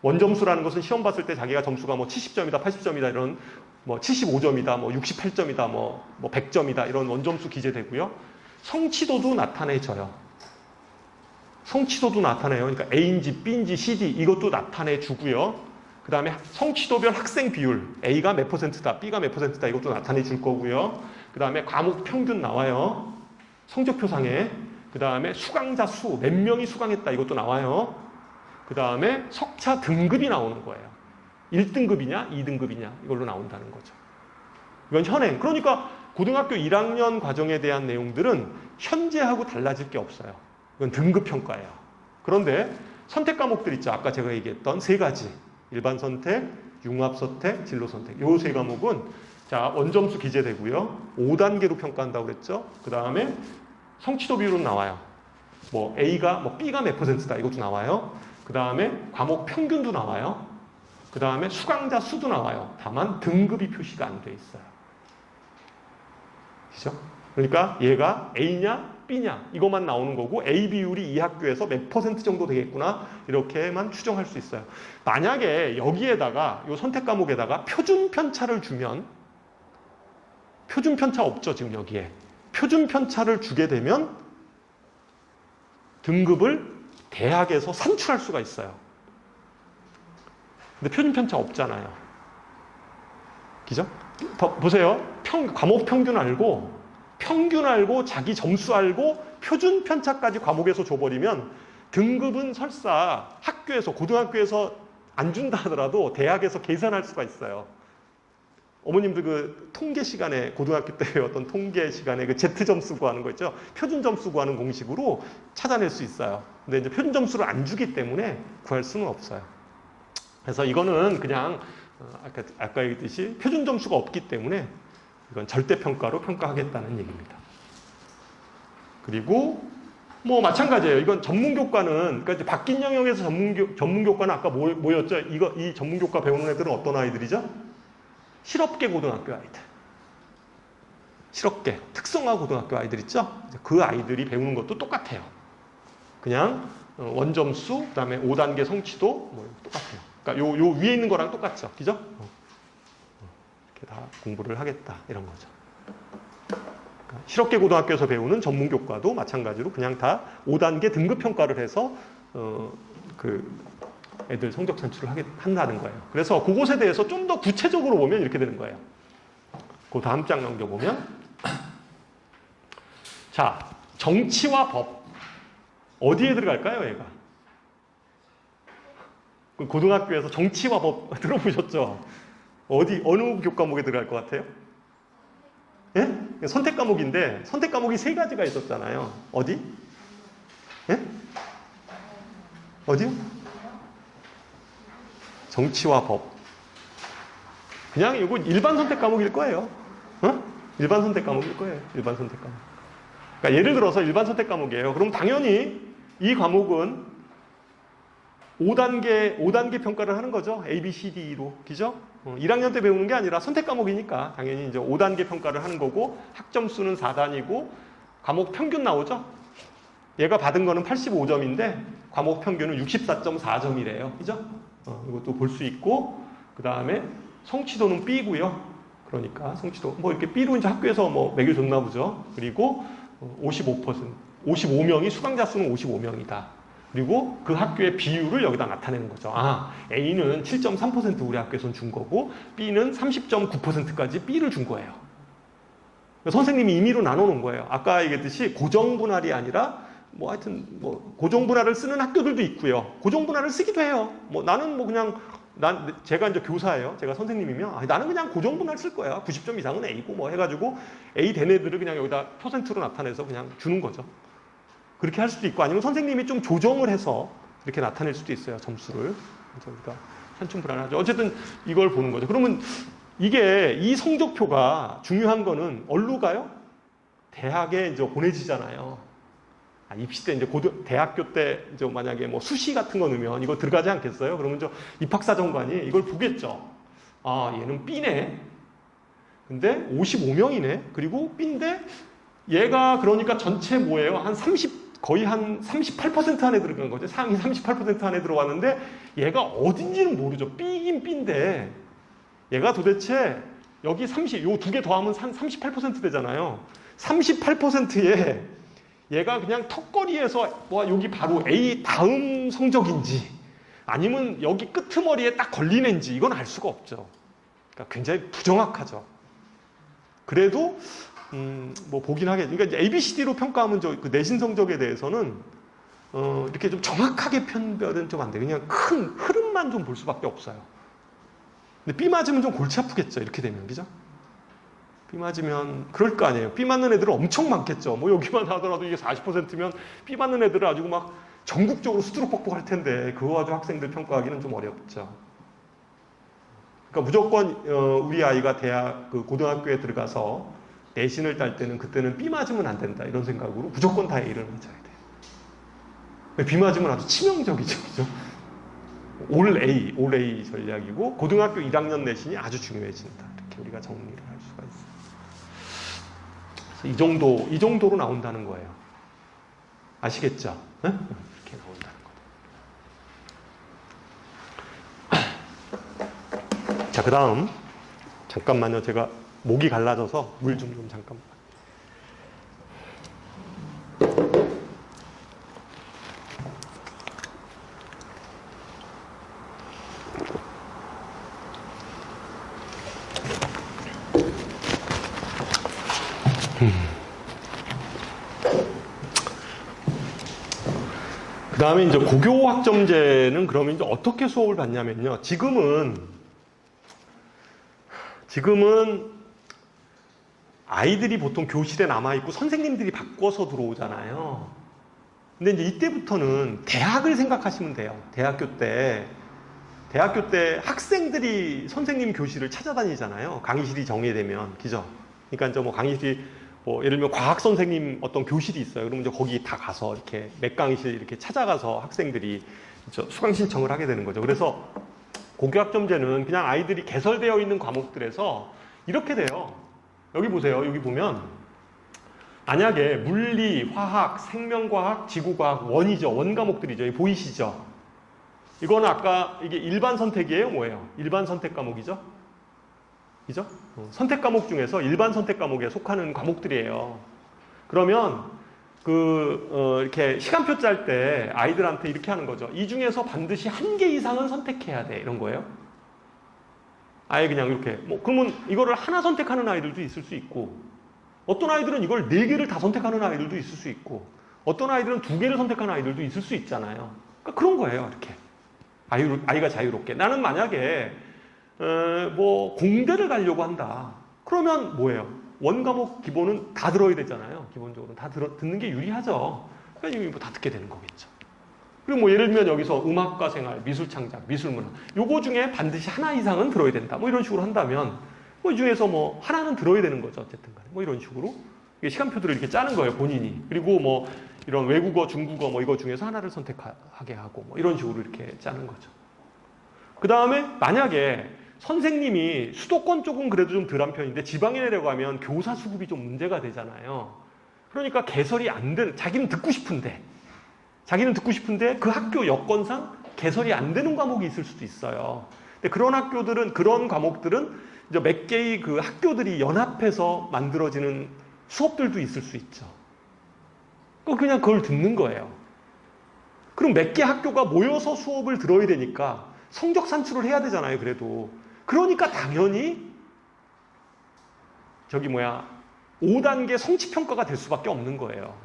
원점수라는 것은 시험 봤을 때 자기가 점수가 70점이다, 80점이다 이런 75점이다, 68점이다, 100점이다 이런 원점수 기재되고요. 성취도도 나타내져요. 성취도도 나타내요. 그러니까 A인지 B인지 CD 이것도 나타내주고요. 그 다음에 성취도별 학생 비율 A가 몇 %다, B가 몇 %다 이것도 나타내 줄 거고요. 그 다음에 과목 평균 나와요. 성적표상에. 그 다음에 수강자 수 몇 명이 수강했다 이것도 나와요. 그 다음에 석차 등급이 나오는 거예요. 1등급이냐 2등급이냐 이걸로 나온다는 거죠. 이건 현행. 그러니까 고등학교 1학년 과정에 대한 내용들은 현재하고 달라질 게 없어요. 이건 등급 평가예요. 그런데 선택 과목들 있죠. 아까 제가 얘기했던 세 가지. 일반 선택, 융합 선택, 진로 선택. 요 세 과목은 자, 원점수 기재되고요. 5단계로 평가한다고 그랬죠. 그 다음에 성취도 비율은 나와요. A가 B가 몇 %다 이것도 나와요. 그 다음에 과목 평균도 나와요. 그 다음에 수강자 수도 나와요. 다만 등급이 표시가 안 돼 있어요. 그죠? 그러니까 얘가 A냐 B냐 이것만 나오는 거고 A 비율이 이 학교에서 몇 % 정도 되겠구나 이렇게만 추정할 수 있어요. 만약에 여기에다가 이 선택 과목에다가 표준 편차를 주면 표준 편차 없죠 지금 여기에 표준 편차를 주게 되면 등급을 대학에서 산출할 수가 있어요. 근데 표준 편차 없잖아요. 그죠? 보세요. 과목 평균 알고 자기 점수 알고 표준 편차까지 과목에서 줘버리면 등급은 설사 학교에서 고등학교에서 안 준다 하더라도 대학에서 계산할 수가 있어요. 어머님들 그 통계 시간에 고등학교 때 어떤 통계 시간에 그 Z 점수 구하는 거 있죠? 표준 점수 구하는 공식으로 찾아낼 수 있어요. 근데 이제 표준 점수를 안 주기 때문에 구할 수는 없어요. 그래서 이거는 그냥 아까 얘기했듯이 표준 점수가 없기 때문에 이건 절대평가로 평가하겠다는 얘기입니다. 그리고 뭐 마찬가지예요. 이건 전문교과는 그러니까 이제 바뀐 영역에서 전문교과는 아까 뭐였죠? 이 전문교과 배우는 애들은 어떤 아이들이죠? 실업계 고등학교 아이들. 실업계 특성화 고등학교 아이들 있죠? 그 아이들이 배우는 것도 똑같아요. 그냥 원점수, 그다음에 5단계 성취도 뭐 똑같아요. 그러니까 요 위에 있는 거랑 똑같죠. 그죠? 이렇게 다 공부를 하겠다. 이런 거죠. 그러니까 실업계 고등학교에서 배우는 전문교과도 마찬가지로 그냥 다 5단계 등급평가를 해서 그 애들 성적 산출을 한다는 거예요. 그래서 그것에 대해서 좀 더 구체적으로 보면 이렇게 되는 거예요. 그 다음 장 넘겨보면 자, 정치와 법 어디에 들어갈까요, 얘가? 고등학교에서 정치와 법 들어보셨죠? 어느 교과목에 들어갈 것 같아요? 예? 선택 과목인데 선택 과목이 3가지가 있었잖아요. 어디? 예? 어디요? 정치와 법. 그냥 이거 일반 선택 과목일 거예요. 일반 선택 과목일 거예요. 일반 선택 과목. 그러니까 예를 들어서 일반 선택 과목이에요. 그럼 당연히 이 과목은 5단계 평가를 하는 거죠. A, B, C, D로. 그죠? 1학년 때 배우는 게 아니라 선택 과목이니까 당연히 이제 5단계 평가를 하는 거고 학점수는 4단이고 과목 평균 나오죠? 얘가 받은 거는 85점인데 과목 평균은 64.4점이래요. 그죠? 이것도 볼 수 있고 그 다음에 성취도는 B고요. 그러니까 성취도 뭐 이렇게 B로 이제 학교에서 뭐 매겨줬나 보죠. 그리고 55명이 수강자 수는 55명이다. 그리고 그 학교의 비율을 여기다 나타내는 거죠. 아, A는 7.3% 우리 학교에서는 준 거고 B는 30.9%까지 B를 준 거예요. 선생님이 임의로 나눠놓은 거예요. 아까 얘기했듯이 고정분할이 아니라 뭐 하여튼 뭐 고정분할을 쓰는 학교들도 있고요. 고정분할을 쓰기도 해요. 뭐 나는 뭐 그냥 제가 이제 교사예요. 제가 선생님이면 나는 그냥 고정분할 쓸 거야. 90점 이상은 A고 뭐 해가지고 A 된 애들을 그냥 여기다 퍼센트로 나타내서 그냥 주는 거죠. 그렇게 할 수도 있고 아니면 선생님이 좀 조정을 해서 이렇게 나타낼 수도 있어요. 점수를. 그래서 우리가 한층 불안하죠. 어쨌든 이걸 보는 거죠. 그러면 이 성적표가 중요한 거는 어디로 가요? 대학에 이제 보내지잖아요. 입시 때 이제 대학교 때 이제 만약에 뭐 수시 같은 거 넣으면 이거 들어가지 않겠어요? 그러면 입학사정관이 이걸 보겠죠. 아, 얘는 B네. 근데 55명이네. 그리고 B인데 얘가 그러니까 전체 뭐예요? 거의 한 38% 안에 들어간 거죠. 상위 38% 안에 들어왔는데 얘가 어딘지는 모르죠. B긴 B인데 얘가 도대체 여기 요 2개 더하면 한 38% 되잖아요. 38%에 얘가 그냥 턱걸이에서 여기 바로 A 다음 성적인지 아니면 여기 끄트머리에 딱 걸린 애인지 이건 알 수가 없죠. 그러니까 굉장히 부정확하죠. 그래도 뭐 보긴 하겠죠. 그러니까 이제 ABCD로 평가하면 그 내신 성적에 대해서는 이렇게 좀 정확하게 편별은 좀 안 돼요. 그냥 큰 흐름만 좀 볼 수밖에 없어요. 근데 B 맞으면 좀 골치 아프겠죠. 이렇게 되면 그죠? B 맞으면 그럴 거 아니에요. B 맞는 애들은 엄청 많겠죠. 뭐 여기만 하더라도 이게 40%면 B 맞는 애들은 아주 막 전국적으로 수두룩 뻑뻑할 텐데 그거 가지고 학생들 평가하기는 좀 어렵죠. 그러니까 무조건 우리 아이가 고등학교에 들어가서 내신을 딸 때는 그때는 B 맞으면 안 된다 이런 생각으로 무조건 다 A를 맞아야 돼요. B 맞으면 아주 치명적이죠. 그죠? 올 A 전략이고 고등학교 1학년 내신이 아주 중요해진다. 이렇게 우리가 정리를 할 수가 있어요. 이 정도로 나온다는 거예요. 아시겠죠? 네? 이렇게 나온다는 거죠. 자, 그 다음 잠깐만요. 제가 목이 갈라져서 물 좀 잠깐만. 그 다음에 이제 고교학점제는 그러면 이제 어떻게 수업을 받냐면요. 지금은 아이들이 보통 교실에 남아있고 선생님들이 바꿔서 들어오잖아요. 근데 이제 이때부터는 대학을 생각하시면 돼요. 대학교 때 학생들이 선생님 교실을 찾아다니잖아요. 강의실이 정해되면. 그죠? 그러니까 이제 뭐 강의실이 예를 들면 과학 선생님 어떤 교실이 있어요. 그러면 이제 거기 다 가서 이렇게 몇 강의실 이렇게 찾아가서 학생들이 수강 신청을 하게 되는 거죠. 그래서 고교학점제는 그냥 아이들이 개설되어 있는 과목들에서 이렇게 돼요. 여기 보세요. 여기 보면 만약에 물리, 화학, 생명과학, 지구과학, 원이죠. 원 과목들이죠. 여기 보이시죠? 이거는 아까 이게 일반 선택이에요? 뭐예요? 일반 선택 과목이죠? 그죠? 선택 과목 중에서 일반 선택 과목에 속하는 과목들이에요. 그러면 이렇게 시간표 짤 때 아이들한테 이렇게 하는 거죠. 이 중에서 반드시 한 개 이상은 선택해야 돼. 이런 거예요. 아예 그냥 이렇게. 그러면 이거를 하나 선택하는 아이들도 있을 수 있고, 어떤 아이들은 이걸 네 개를 다 선택하는 아이들도 있을 수 있고, 어떤 아이들은 두 개를 선택하는 아이들도 있을 수 있잖아요. 그러니까 그런 거예요. 이렇게. 아이가 자유롭게. 나는 만약에 공대를 가려고 한다. 그러면 뭐예요? 원 과목 기본은 다 들어야 되잖아요. 기본적으로 다 듣는 게 유리하죠. 그러니까 이거 다 듣게 되는 거겠죠. 그리고 예를 들면 여기서 음악과 생활, 미술 창작, 미술 문화 요거 중에 반드시 하나 이상은 들어야 된다. 이런 식으로 한다면 이 중에서 하나는 들어야 되는 거죠. 어쨌든 간에 이런 식으로 시간표들을 이렇게 짜는 거예요. 본인이. 그리고 이런 외국어, 중국어 이거 중에서 하나를 선택하게 하고 이런 식으로 이렇게 짜는 거죠. 그 다음에 만약에 선생님이 수도권 쪽은 그래도 좀 덜한 편인데 지방에 내려가면 교사 수급이 좀 문제가 되잖아요. 그러니까 개설이 안 되는, 자기는 듣고 싶은데 그 학교 여건상 개설이 안 되는 과목이 있을 수도 있어요. 근데 그런 과목들은 이제 몇 개의 그 학교들이 연합해서 만들어지는 수업들도 있을 수 있죠. 그냥 그걸 듣는 거예요. 그럼 몇 개 학교가 모여서 수업을 들어야 되니까 성적 산출을 해야 되잖아요, 그래도. 그러니까 당연히 5단계 성취평가가 될 수밖에 없는 거예요.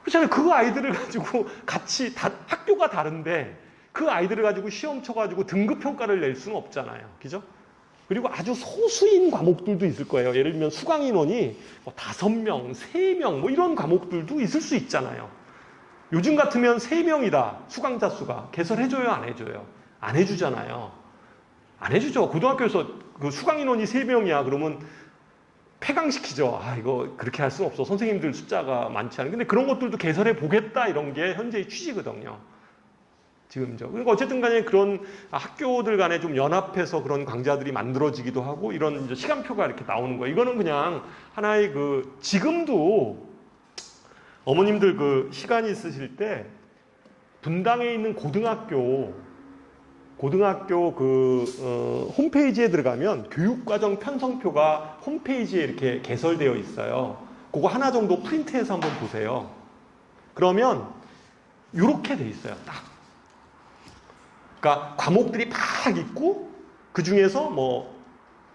그렇잖아요. 그 아이들을 가지고 같이 학교가 다른데 그 아이들을 가지고 시험 쳐가지고 등급평가를 낼 수는 없잖아요. 그죠? 그리고 아주 소수인 과목들도 있을 거예요. 예를 들면 수강 인원이 5명, 3명 이런 과목들도 있을 수 있잖아요. 요즘 같으면 3명이다. 수강자 수가. 개설해줘요? 안 해줘요? 안 해주잖아요. 안 해주죠. 고등학교에서 그 수강 인원이 3명이야. 그러면 폐강시키죠. 이거 그렇게 할 수는 없어. 선생님들 숫자가 많지 않은. 근데 그런 것들도 개설해 보겠다. 이런 게 현재의 취지거든요. 지금죠. 그러니까 어쨌든 간에 그런 학교들 간에 좀 연합해서 그런 강좌들이 만들어지기도 하고 이런 이제 시간표가 이렇게 나오는 거예요. 이거는 그냥 하나의 지금도 어머님들 시간이 있으실 때 분당에 있는 고등학교 홈페이지에 들어가면 교육과정 편성표가 홈페이지에 이렇게 개설되어 있어요. 그거 하나 정도 프린트해서 한번 보세요. 그러면 이렇게 돼 있어요. 딱. 그러니까 과목들이 막 있고 그 중에서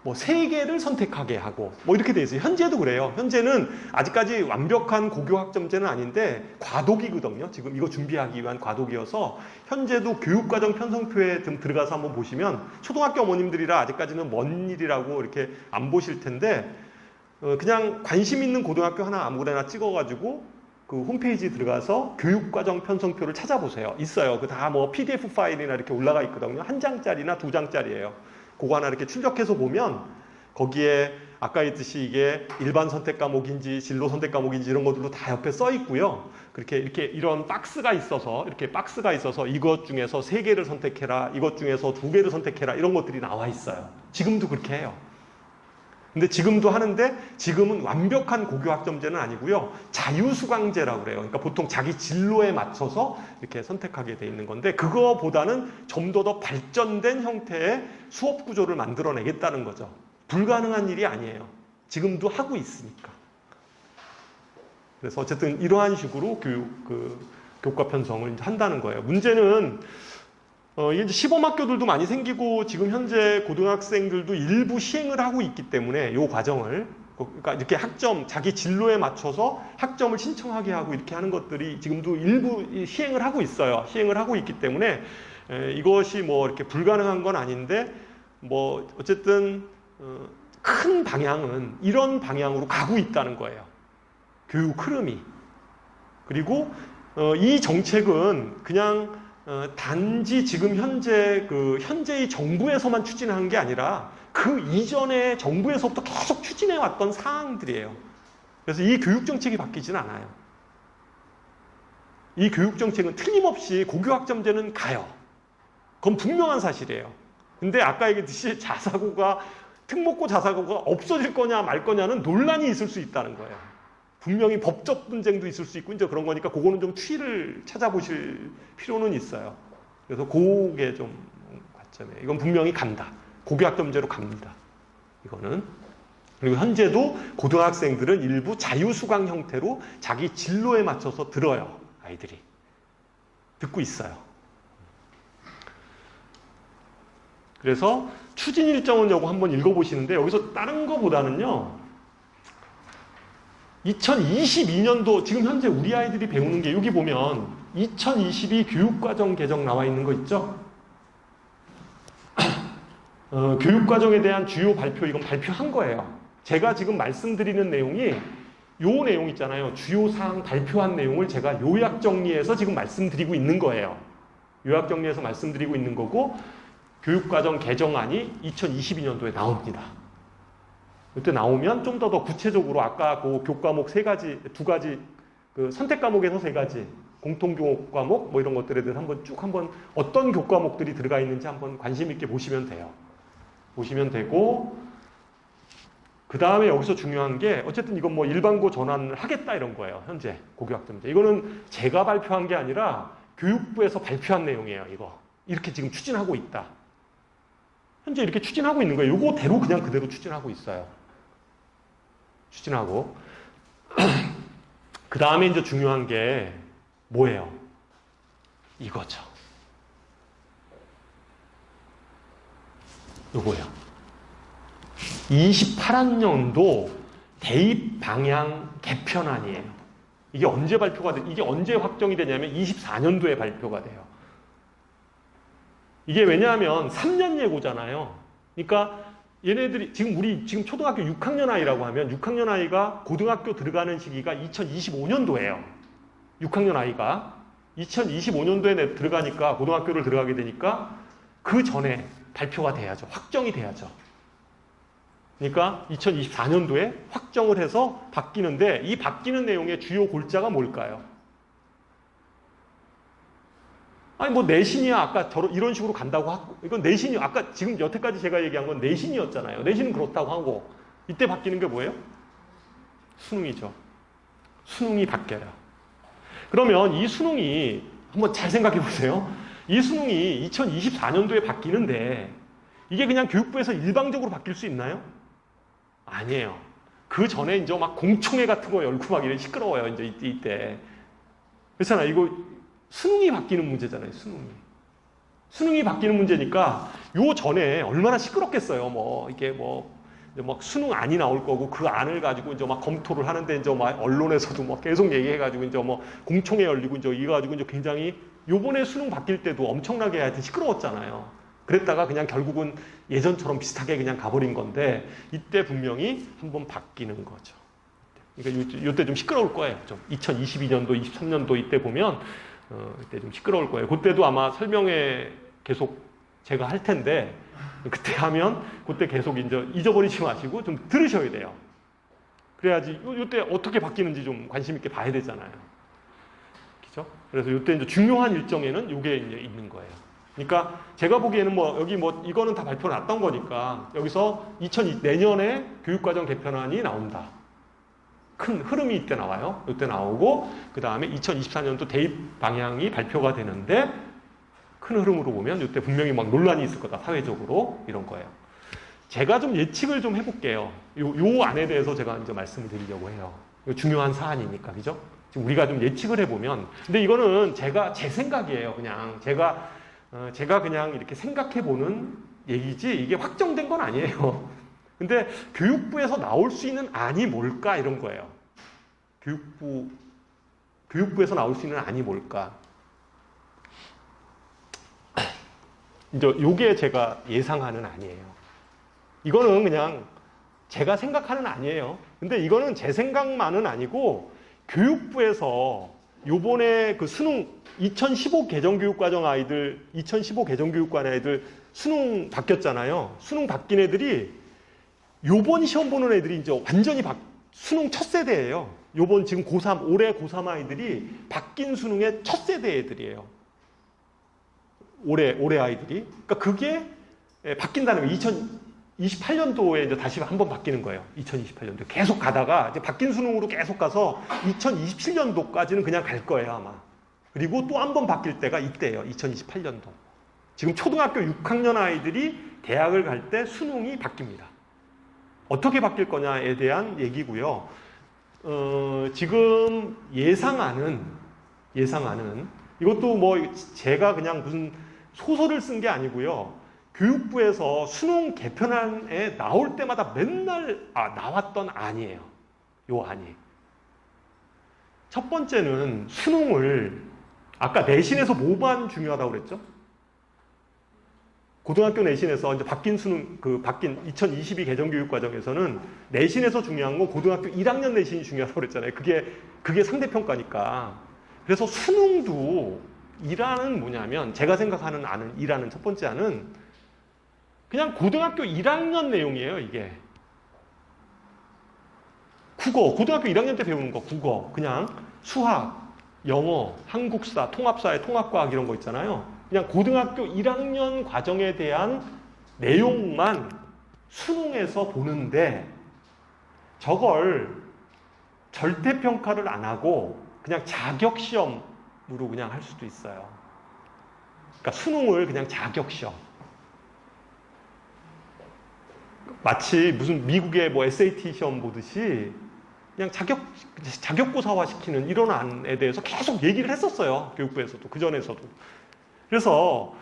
3개를 선택하게 하고 이렇게 돼 있어요. 현재도 그래요. 현재는 아직까지 완벽한 고교학점제는 아닌데 과독이거든요. 지금 이거 준비하기 위한 과독이어서 현재도 교육과정 편성표에 들어가서 한번 보시면 초등학교 어머님들이라 아직까지는 먼 일이라고 이렇게 안 보실 텐데 그냥 관심 있는 고등학교 하나 아무거나 찍어가지고 그 홈페이지에 들어가서 교육과정 편성표를 찾아보세요. 있어요. 그 다 PDF 파일이나 이렇게 올라가 있거든요. 1장짜리나 2장짜리예요. 그거 하나 이렇게 출력해서 보면 거기에 아까 했듯이 이게 일반 선택 과목인지 진로 선택 과목인지 이런 것들도 다 옆에 써 있고요. 이렇게 이런 박스가 있어서 이것 중에서 3개를 선택해라. 이것 중에서 2개를 선택해라. 이런 것들이 나와 있어요. 지금도 그렇게 해요. 근데 지금도 하는데 지금은 완벽한 고교학점제는 아니고요. 자유수강제라고 그래요. 그러니까 보통 자기 진로에 맞춰서 이렇게 선택하게 돼 있는 건데 그거보다는 좀 더 발전된 형태의 수업 구조를 만들어내겠다는 거죠. 불가능한 일이 아니에요. 지금도 하고 있으니까. 그래서 어쨌든 이러한 식으로 교과 편성을 한다는 거예요. 문제는 이제 시범학교들도 많이 생기고 지금 현재 고등학생들도 일부 시행을 하고 있기 때문에 이 과정을 그러니까 이렇게 학점 자기 진로에 맞춰서 학점을 신청하게 하고 이렇게 하는 것들이 지금도 일부 시행을 하고 있어요. 시행을 하고 있기 때문에 이것이 뭐 이렇게 불가능한 건 아닌데 뭐 어쨌든 큰 방향은 이런 방향으로 가고 있다는 거예요. 교육 흐름이. 그리고 이 정책은 그냥 단지 지금 현재의 정부에서만 추진한 게 아니라 그 이전에 정부에서부터 계속 추진해 왔던 사항들이에요. 그래서 이 교육정책이 바뀌진 않아요. 이 교육정책은 틀림없이 고교학점제는 가요. 그건 분명한 사실이에요. 근데 아까 얘기했듯이 특목고 자사고가 없어질 거냐 말 거냐는 논란이 있을 수 있다는 거예요. 분명히 법적 분쟁도 있을 수 있고 이제 그런 거니까 그거는 좀 추이를 찾아보실 필요는 있어요. 그래서 그게 좀 관점이에요. 이건 분명히 간다. 고교학점제로 갑니다. 이거는. 그리고 현재도 고등학생들은 일부 자유수강 형태로 자기 진로에 맞춰서 들어요. 아이들이. 듣고 있어요. 그래서 추진 일정은 요거 한번 읽어보시는데 여기서 다른 거보다는요. 2022년도 지금 현재 우리 아이들이 배우는 게 여기 보면 2022 교육과정 개정 나와 있는 거 있죠? 교육과정에 대한 주요 발표 이건 발표한 거예요. 제가 지금 말씀드리는 내용이 요 내용 있잖아요. 주요 사항 발표한 내용을 제가 요약 정리해서 지금 말씀드리고 있는 거예요. 요약 정리해서 말씀드리고 있는 거고 교육과정 개정안이 2022년도에 나옵니다. 이때 나오면 좀 더 구체적으로 아까 그 교과목 두 가지 그 선택 과목에서 3가지 공통 교과목 뭐 이런 것들에 대해서 한번 어떤 교과목들이 들어가 있는지 한번 관심 있게 보시면 돼요. 보시면 되고 그 다음에 여기서 중요한 게 어쨌든 이건 뭐 일반고 전환을 하겠다 이런 거예요. 현재 고교학점제. 이거는 제가 발표한 게 아니라 교육부에서 발표한 내용이에요. 이거 이렇게 지금 추진하고 있다. 현재 이렇게 추진하고 있는 거예요. 이거대로 그냥 그대로 추진하고 있어요. 추진하고 그 다음에 이제 중요한 게 뭐예요? 이거죠. 요거예요. 28학년도 대입 방향 개편안이에요. 이게 언제 발표가 이게 언제 확정이 되냐면 24년도에 발표가 돼요. 이게 왜냐하면 3년 예고잖아요. 그러니까 얘네들이 지금 초등학교 6학년 아이라고 하면 6학년 아이가 고등학교 들어가는 시기가 2025년도예요. 6학년 아이가 2025년도에 들어가니까 고등학교를 들어가게 되니까 그 전에 발표가 돼야죠. 확정이 돼야죠. 그러니까 2024년도에 확정을 해서 바뀌는데 이 바뀌는 내용의 주요 골자가 뭘까요? 아니 뭐 내신이야 아까 이런 식으로 간다고 하고 이건 내신이 아까 지금 여태까지 제가 얘기한 건 내신이었잖아요. 내신은 그렇다고 하고 이때 바뀌는 게 뭐예요? 수능이죠. 수능이 바뀌어요. 그러면 이 수능이 한번 잘 생각해 보세요. 이 수능이 2024년도에 바뀌는데 이게 그냥 교육부에서 일방적으로 바뀔 수 있나요? 아니에요. 그 전에 이제 막 공청회 같은 거 열고 막 이런 시끄러워요. 이제 이때. 그렇잖아요. 이거 수능이 바뀌는 문제잖아요. 수능이 바뀌는 문제니까 요 전에 얼마나 시끄럽겠어요. 뭐 이게 막 수능 안이 나올 거고 그 안을 가지고 이제 막 검토를 하는데 이제 막 언론에서도 막 계속 얘기해가지고 이제 뭐 공청회 열리고 이제 이거 가지고 이제 굉장히 요번에 수능 바뀔 때도 엄청나게 하여튼 시끄러웠잖아요. 그랬다가 그냥 결국은 예전처럼 비슷하게 그냥 가버린 건데 이때 분명히 한번 바뀌는 거죠. 그러니까 이때 좀 시끄러울 거예요. 좀 2022년도, 23년도 이때 보면 이때 좀 시끄러울 거예요. 그때도 아마 설명회 계속 제가 할 텐데 그때 하면 그때 계속 이제 잊어버리지 마시고 좀 들으셔야 돼요. 그래야지 이때 어떻게 바뀌는지 좀 관심 있게 봐야 되잖아요. 그죠? 그래서 이때 이제 중요한 일정에는 이게 이제 있는 거예요. 그러니까 제가 보기에는 뭐 여기 뭐 이거는 다 발표 났던 거니까 여기서 내년에 교육과정 개편안이 나온다. 큰 흐름이 이때 나와요. 이때 나오고 그 다음에 2024년도 대입 방향이 발표가 되는데 큰 흐름으로 보면 이때 분명히 막 논란이 있을 거다. 사회적으로 이런 거예요. 제가 좀 예측을 좀 해볼게요. 요 안에 대해서 제가 이제 말씀을 드리려고 해요. 이거 중요한 사안이니까, 그죠? 지금 우리가 좀 예측을 해보면, 근데 이거는 제 생각이에요. 그냥 제가 그냥 이렇게 생각해보는 얘기지 이게 확정된 건 아니에요. 근데 교육부에서 나올 수 있는 안이 뭘까 이런 거예요. 교육부에서 나올 수 있는 안이 뭘까? 이제 요게 제가 예상하는 안이에요. 이거는 그냥 제가 생각하는 안이에요. 근데 이거는 제 생각만은 아니고 교육부에서 요번에 그 수능 2015 개정교육과정 아이들 2015 개정교육과정 아이들 수능 바뀌었잖아요. 수능 바뀐 애들이 요번 시험 보는 애들이 이제 완전히 수능 첫 세대예요. 요번 지금 고3 올해 고3 아이들이 바뀐 수능의 첫 세대 애들이에요. 올해 아이들이. 그러니까 그게 바뀐다는 거예요. 2028년도에 이제 다시 한번 바뀌는 거예요. 2028년도 계속 가다가 이제 바뀐 수능으로 계속 가서 2027년도까지는 그냥 갈 거예요, 아마. 그리고 또 한 번 바뀔 때가 이때예요. 2028년도. 지금 초등학교 6학년 아이들이 대학을 갈 때 수능이 바뀝니다. 어떻게 바뀔 거냐에 대한 얘기고요. 지금 예상안은 이것도 뭐 제가 그냥 무슨 소설을 쓴 게 아니고요. 교육부에서 수능 개편안에 나올 때마다 맨날 나왔던 안이에요. 요 안이. 첫 번째는 수능을 아까 내신에서 뭐만 중요하다고 그랬죠? 고등학교 내신에서 이제 바뀐 수능, 바뀐 2022 개정교육과정에서는 내신에서 중요한 건 고등학교 1학년 내신이 중요하다고 그랬잖아요. 그게 상대평가니까. 그래서 수능도 이라는 뭐냐면, 제가 생각하는 안은, 이라는 첫 번째 안은 그냥 고등학교 1학년 내용이에요, 이게. 국어, 고등학교 1학년 때 배우는 거, 국어. 그냥 수학, 영어, 한국사, 통합사회, 통합과학 이런 거 있잖아요. 그냥 고등학교 1학년 과정에 대한 내용만 수능에서 보는데 저걸 절대평가를 안 하고 그냥 자격시험으로 그냥 할 수도 있어요. 그러니까 수능을 그냥 자격시험. 마치 무슨 미국의 뭐 SAT 시험 보듯이 그냥 자격고사화 시키는 이런 안에 대해서 계속 얘기를 했었어요. 교육부에서도, 그전에서도. 그래서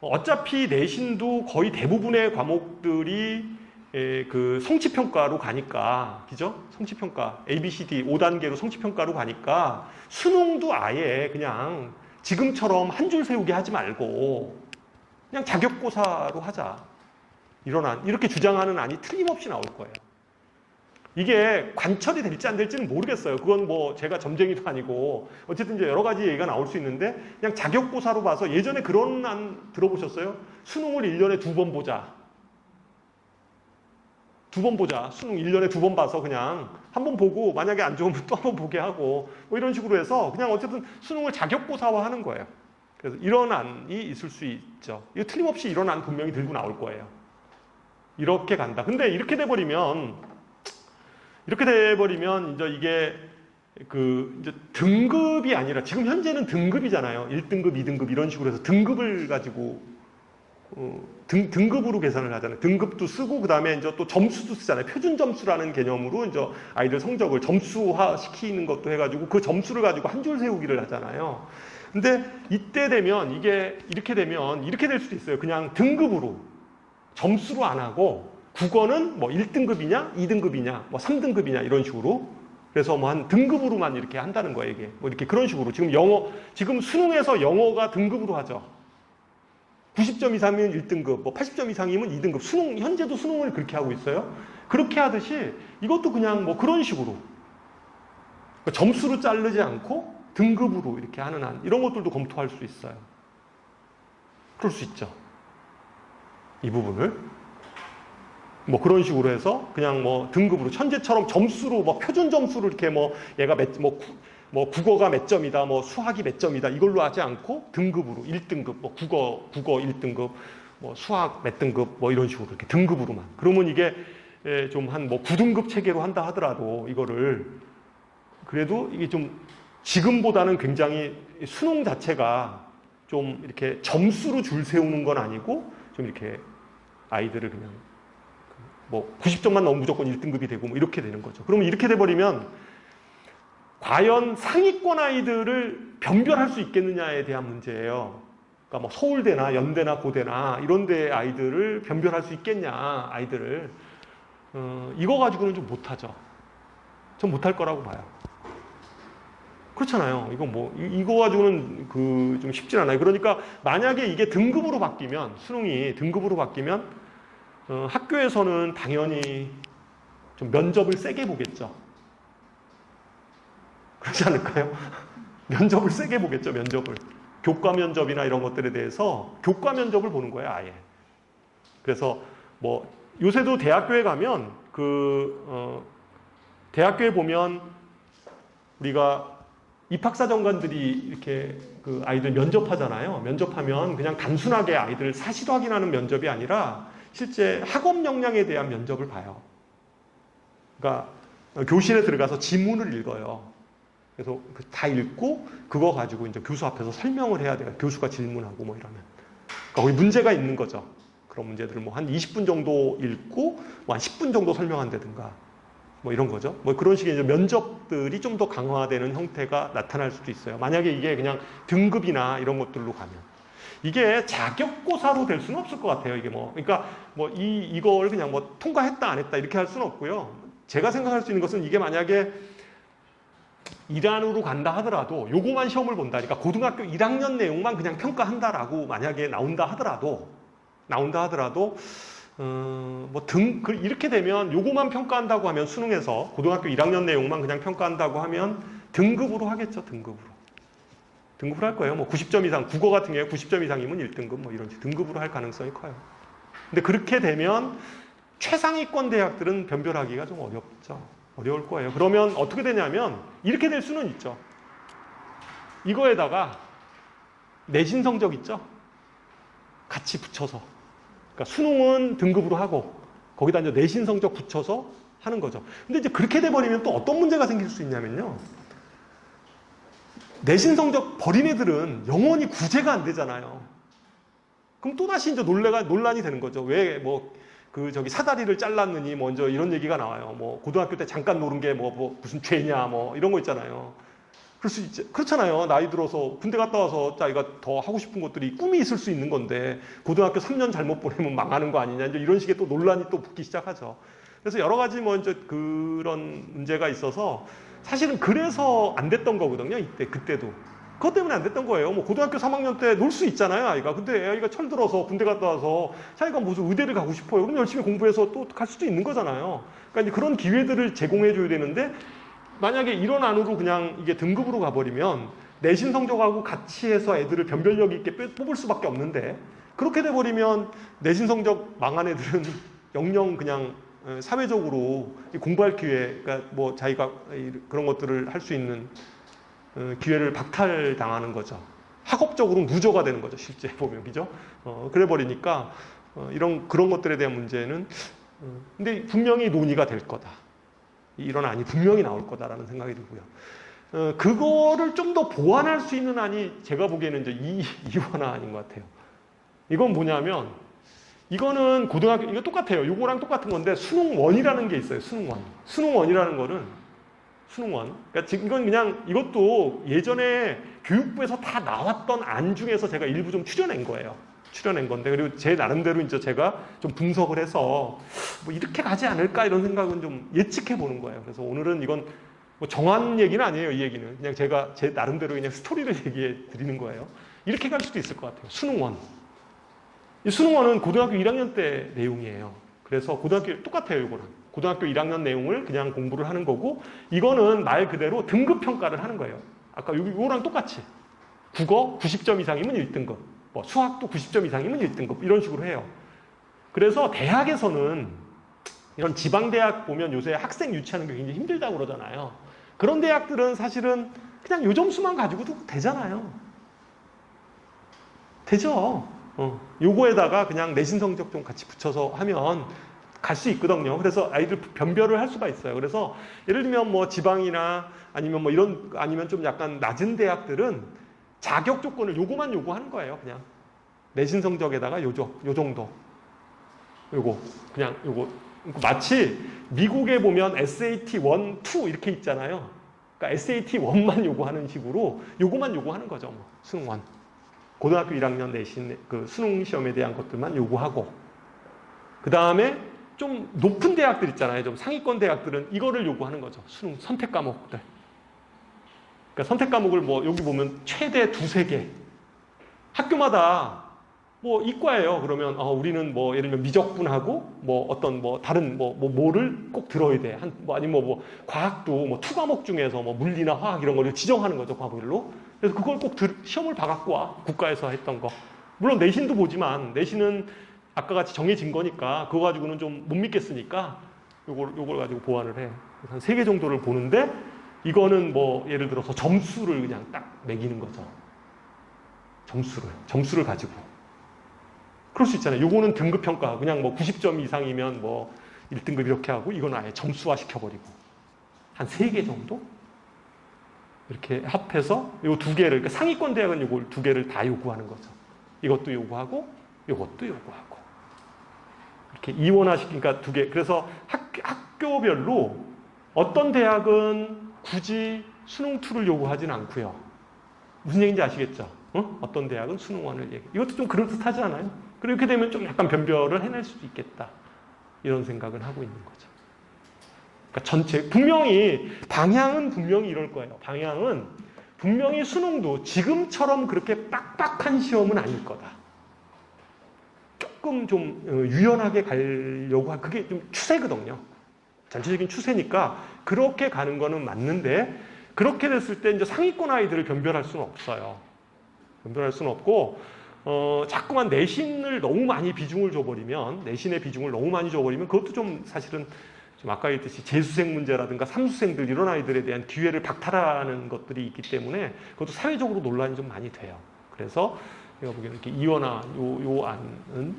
어차피 내신도 거의 대부분의 과목들이 그 성취평가로 가니까, 그죠? 성취평가, ABCD 5단계로 성취평가로 가니까 수능도 아예 그냥 지금처럼 한 줄 세우게 하지 말고 그냥 자격고사로 하자. 이렇게 주장하는 안이 틀림없이 나올 거예요. 이게 관철이 될지 안 될지는 모르겠어요. 그건 뭐 제가 점쟁이도 아니고 어쨌든 이제 여러 가지 얘기가 나올 수 있는데 그냥 자격고사로 봐서 예전에 그런 안 들어보셨어요? 수능을 1년에 2번 보자. 2번 보자. 수능 1년에 2번 봐서 그냥 한 번 보고 만약에 안 좋으면 또 한 번 보게 하고 뭐 이런 식으로 해서 그냥 어쨌든 수능을 자격고사화 하는 거예요. 그래서 이런 안이 있을 수 있죠. 이거 틀림없이 이런 안 분명히 들고 나올 거예요. 이렇게 간다. 근데 이렇게 돼버리면 이제 이게 이제 등급이 아니라 지금 현재는 등급이잖아요. 1등급, 2등급 이런 식으로 해서 등급을 가지고 등급으로 계산을 하잖아요. 등급도 쓰고 그다음에 이제 또 점수도 쓰잖아요. 표준 점수라는 개념으로 이제 아이들 성적을 점수화 시키는 것도 해가지고 그 점수를 가지고 한 줄 세우기를 하잖아요. 근데 이때 되면 이렇게 될 수도 있어요. 그냥 등급으로 점수로 안 하고 국어는 뭐 1등급이냐, 2등급이냐, 뭐 3등급이냐 이런 식으로. 그래서 뭐 한 등급으로만 이렇게 한다는 거예요, 이게. 뭐 이렇게 그런 식으로. 지금 수능에서 영어가 등급으로 하죠. 90점 이상이면 1등급, 뭐 80점 이상이면 2등급. 현재도 수능을 그렇게 하고 있어요. 그렇게 하듯이 이것도 그냥 뭐 그런 식으로. 그러니까 점수로 자르지 않고 등급으로 이렇게 하는 한, 이런 것들도 검토할 수 있어요. 그럴 수 있죠. 이 부분을. 뭐 그런 식으로 해서 그냥 뭐 등급으로 현재처럼 점수로 뭐 표준 점수로 이렇게 뭐 얘가 뭐 국어가 몇 점이다, 뭐 수학이 몇 점이다 이걸로 하지 않고 등급으로 1등급, 뭐 국어 1등급, 뭐 수학 몇 등급 뭐 이런 식으로 이렇게 등급으로만. 그러면 이게 좀 한 뭐 9등급 체계로 한다 하더라도 이거를 그래도 이게 좀 지금보다는 굉장히 수능 자체가 좀 이렇게 점수로 줄 세우는 건 아니고 좀 이렇게 아이들을 그냥 뭐 90점만 넘으면 무조건 1등급이 되고 뭐 이렇게 되는 거죠. 그러면 이렇게 돼버리면 과연 상위권 아이들을 변별할 수 있겠느냐에 대한 문제예요. 그러니까 뭐 서울대나 연대나 고대나 이런 데 아이들을 변별할 수 있겠냐, 아이들을. 이거 가지고는 좀 못하죠. 전 못할 거라고 봐요. 그렇잖아요. 이거 뭐, 이거 가지고는 좀 쉽진 않아요. 그러니까 만약에 이게 등급으로 바뀌면, 수능이 등급으로 바뀌면, 학교에서는 당연히 좀 면접을 세게 보겠죠. 그렇지 않을까요? 면접을 세게 보겠죠, 면접을. 교과 면접이나 이런 것들에 대해서 교과 면접을 보는 거예요, 아예. 그래서 뭐, 요새도 대학교에 가면, 대학교에 보면 우리가 입학사정관들이 이렇게 그 아이들 면접하잖아요. 면접하면 그냥 단순하게 아이들 사실 확인하는 면접이 아니라 실제 학업 역량에 대한 면접을 봐요. 그러니까 교실에 들어가서 지문을 읽어요. 그래서 다 읽고 그거 가지고 이제 교수 앞에서 설명을 해야 돼요. 교수가 질문하고 뭐 이러면. 그러니까 거기 문제가 있는 거죠. 그런 문제들을 뭐 한 20분 정도 읽고 뭐 한 10분 정도 설명한다든가 뭐 이런 거죠. 뭐 그런 식의 이제 면접들이 좀 더 강화되는 형태가 나타날 수도 있어요. 만약에 이게 그냥 등급이나 이런 것들로 가면. 이게 자격고사로 될 수는 없을 것 같아요. 이게 뭐. 그러니까 뭐 이걸 그냥 뭐 통과했다 안 했다 이렇게 할 수는 없고요. 제가 생각할 수 있는 것은 이게 만약에 1안으로 간다 하더라도 요거만 시험을 본다. 그러니까 고등학교 1학년 내용만 그냥 평가한다라고 만약에 나온다 하더라도 이렇게 되면 요거만 평가한다고 하면 수능에서 고등학교 1학년 내용만 그냥 평가한다고 하면 등급으로 하겠죠, 등급으로 할 거예요. 뭐 90점 이상, 국어 같은 경우에 90점 이상이면 1등급 뭐 이런 등급으로 할 가능성이 커요. 근데 그렇게 되면 최상위권 대학들은 변별하기가 좀 어려울 거예요. 그러면 어떻게 되냐면 이렇게 될 수는 있죠. 이거에다가 내신 성적 있죠? 같이 붙여서. 그러니까 수능은 등급으로 하고 거기다 이제 내신 성적 붙여서 하는 거죠. 근데 이제 그렇게 돼버리면 또 어떤 문제가 생길 수 있냐면요. 내신 성적 버린 애들은 영원히 구제가 안 되잖아요. 그럼 또다시 이제 논란이 되는 거죠. 왜 사다리를 잘랐느니 먼저 이런 얘기가 나와요. 뭐 고등학교 때 잠깐 노른 게 무슨 죄냐 뭐 이런 거 있잖아요. 그럴 수 있지. 그렇잖아요. 나이 들어서 군대 갔다 와서 자기가 더 하고 싶은 것들이 꿈이 있을 수 있는 건데 고등학교 3년 잘못 보내면 망하는 거 아니냐 이제 이런 식의 또 논란이 또 붙기 시작하죠. 그래서 여러 가지 이제 그런 문제가 있어서 사실은 그래서 안 됐던 거거든요. 그때도. 그것 때문에 안 됐던 거예요. 뭐 고등학교 3학년 때 놀 수 있잖아요, 아이가. 근데 아이가 철들어서 군대 갔다 와서 자기가 무슨 의대를 가고 싶어요. 그럼 열심히 공부해서 또 갈 수도 있는 거잖아요. 그러니까 이제 그런 기회들을 제공해 줘야 되는데 만약에 이런 안으로 그냥 이게 등급으로 가버리면 내신 성적하고 같이 해서 애들을 변별력 있게 뽑을 수밖에 없는데 그렇게 돼버리면 내신 성적 망한 애들은 영영 그냥 사회적으로 공부할 기회, 그러니까 뭐 자기가 그런 것들을 할 수 있는 기회를 박탈당하는 거죠. 학업적으로 무조가 되는 거죠. 실제 보면, 그죠? 그래 버리니까 그런 것들에 대한 문제는 근데 분명히 논의가 될 거다. 이런 안이 분명히 나올 거다라는 생각이 들고요. 그거를 좀 더 보완할 수 있는 안이 제가 보기에는 이제 이완화 안인 것 같아요. 이건 뭐냐면 이거는 이거 똑같아요. 이거랑 똑같은 건데 수능원이라는 게 있어요. 수능원이라는 거는 수능원. 그러니까 지금 이건 그냥 이것도 예전에 교육부에서 다 나왔던 안 중에서 제가 일부 좀 추려낸 거예요. 추려낸 건데 그리고 제 나름대로 이제 제가 좀 분석을 해서 뭐 이렇게 가지 않을까 이런 생각은 좀 예측해 보는 거예요. 그래서 오늘은 이건 뭐 정한 얘기는 아니에요. 이 얘기는 그냥 제가 제 나름대로 그냥 스토리를 얘기해 드리는 거예요. 이렇게 갈 수도 있을 것 같아요. 수능원. 이 수능원은 고등학교 1학년 때 내용이에요. 그래서 고등학교 똑같아요. 이거랑 고등학교 1학년 내용을 그냥 공부를 하는 거고 이거는 말 그대로 등급 평가를 하는 거예요. 아까 이거랑 똑같이 국어 90점 이상이면 1등급, 뭐 수학도 90점 이상이면 1등급 이런 식으로 해요. 그래서 대학에서는 이런 지방대학 보면 요새 학생 유치하는 게 굉장히 힘들다고 그러잖아요. 그런 대학들은 사실은 그냥 요 점수만 가지고도 되잖아요. 되죠. 요거에다가 그냥 내신 성적 좀 같이 붙여서 하면 갈 수 있거든요. 그래서 아이들 변별을 할 수가 있어요. 그래서 예를 들면 뭐 지방이나 아니면 뭐 이런, 아니면 좀 약간 낮은 대학들은 자격 조건을 요거만 요구하는 거예요. 그냥 내신 성적에다가 요 정도. 요거 그냥 요거 마치 미국에 보면 SAT 1, 2 이렇게 있잖아요. 그러니까 SAT 1만 요구하는 식으로 요거만 요구하는 거죠. 뭐 수능 1. 고등학교 1학년 내신 그 수능 시험에 대한 것들만 요구하고, 그 다음에 좀 높은 대학들 있잖아요. 좀 상위권 대학들은 이거를 요구하는 거죠. 수능 선택 과목들. 그러니까 선택 과목을 뭐 여기 보면 최대 2-3개. 학교마다 뭐 이과예요. 그러면 우리는 뭐 예를 들면 미적분하고 뭐 어떤 뭐 다른 뭐를 꼭 들어야 돼. 뭐 아니면 뭐 과학도 뭐 2과목 중에서 뭐 물리나 화학 이런 걸 지정하는 거죠. 과목별로. 그래서 그걸 꼭 시험을 봐갖고 와. 국가에서 했던 거. 물론 내신도 보지만 내신은 아까 같이 정해진 거니까 그거 가지고는 좀 못 믿겠으니까 요걸 가지고 보완을 해. 한 3개 정도를 보는데 이거는 뭐 예를 들어서 점수를 그냥 딱 매기는 거죠. 점수를 가지고. 그럴 수 있잖아요. 요거는 등급평가. 그냥 뭐 90점 이상이면 뭐 1등급 이렇게 하고 이건 아예 점수화 시켜버리고. 한 3개 정도? 이렇게 합해서 요 2개를, 그러니까 상위권 대학은 요걸 2개를 다 요구하는 거죠. 이것도 요구하고 요것도 요구하고. 이렇게 이원화시키니까 2개. 그래서 학교별로 어떤 대학은 굳이 수능 2를 요구하진 않고요. 무슨 얘기인지 아시겠죠? 어떤 대학은 수능 1을 얘기해. 이것도 좀 그럴듯하지 않아요? 그렇게 되면 좀 약간 변별을 해낼 수도 있겠다. 이런 생각을 하고 있는 거죠. 그러니까 전체, 방향은 분명히 이럴 거예요. 방향은 분명히 수능도 지금처럼 그렇게 빡빡한 시험은 아닐 거다. 조금 좀 유연하게 가려고 그게 좀 추세거든요. 전체적인 추세니까 그렇게 가는 거는 맞는데, 그렇게 됐을 때 이제 상위권 아이들을 변별할 수는 없어요. 변별할 수는 없고, 자꾸만 내신을 너무 많이 비중을 줘버리면, 내신의 비중을 너무 많이 줘버리면 그것도 좀 사실은 좀 아까 얘기했듯이 재수생 문제라든가 삼수생들 이런 아이들에 대한 기회를 박탈하는 것들이 있기 때문에 그것도 사회적으로 논란이 좀 많이 돼요. 그래서 제가 보기에는 이렇게 이원화 요 안은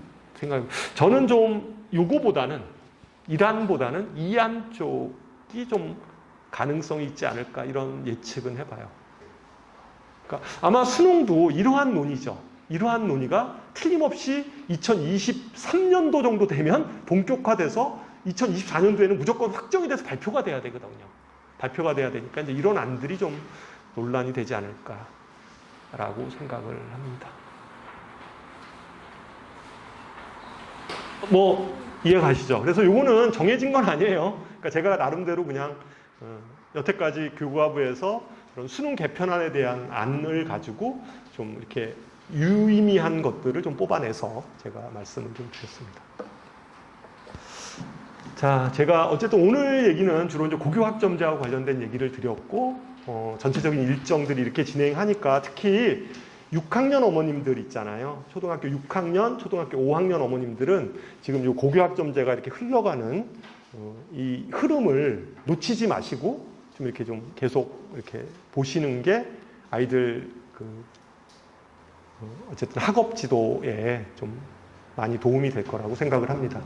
저는 좀 요거보다는 1안보다는 2안 쪽이 좀 가능성이 있지 않을까 이런 예측은 해봐요. 그러니까 아마 수능도 이러한 논의죠. 이러한 논의가 틀림없이 2023년도 정도 되면 본격화돼서 2024년도에는 무조건 확정이 돼서 발표가 돼야 되거든요. 발표가 돼야 되니까 이제 이런 안들이 좀 논란이 되지 않을까라고 생각을 합니다. 뭐 이해 가시죠? 그래서 요거는 정해진 건 아니에요. 그러니까 제가 나름대로 그냥 여태까지 교과부에서 그런 수능 개편안에 대한 안을 가지고 좀 이렇게 유의미한 것들을 좀 뽑아내서 제가 말씀을 좀 드렸습니다. 자, 제가 어쨌든 오늘 얘기는 주로 이제 고교학점제하고 관련된 얘기를 드렸고, 전체적인 일정들이 이렇게 진행하니까 특히 6학년 어머님들 있잖아요. 초등학교 6학년, 초등학교 5학년 어머님들은 지금 이 고교학점제가 이렇게 흘러가는 이 흐름을 놓치지 마시고 좀 이렇게 좀 계속 이렇게 보시는 게 아이들 어쨌든 학업 지도에 좀 많이 도움이 될 거라고 생각을 합니다.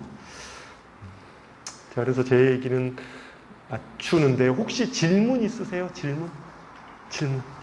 자, 그래서 제 얘기는 맞추는데 혹시 질문 있으세요? 질문?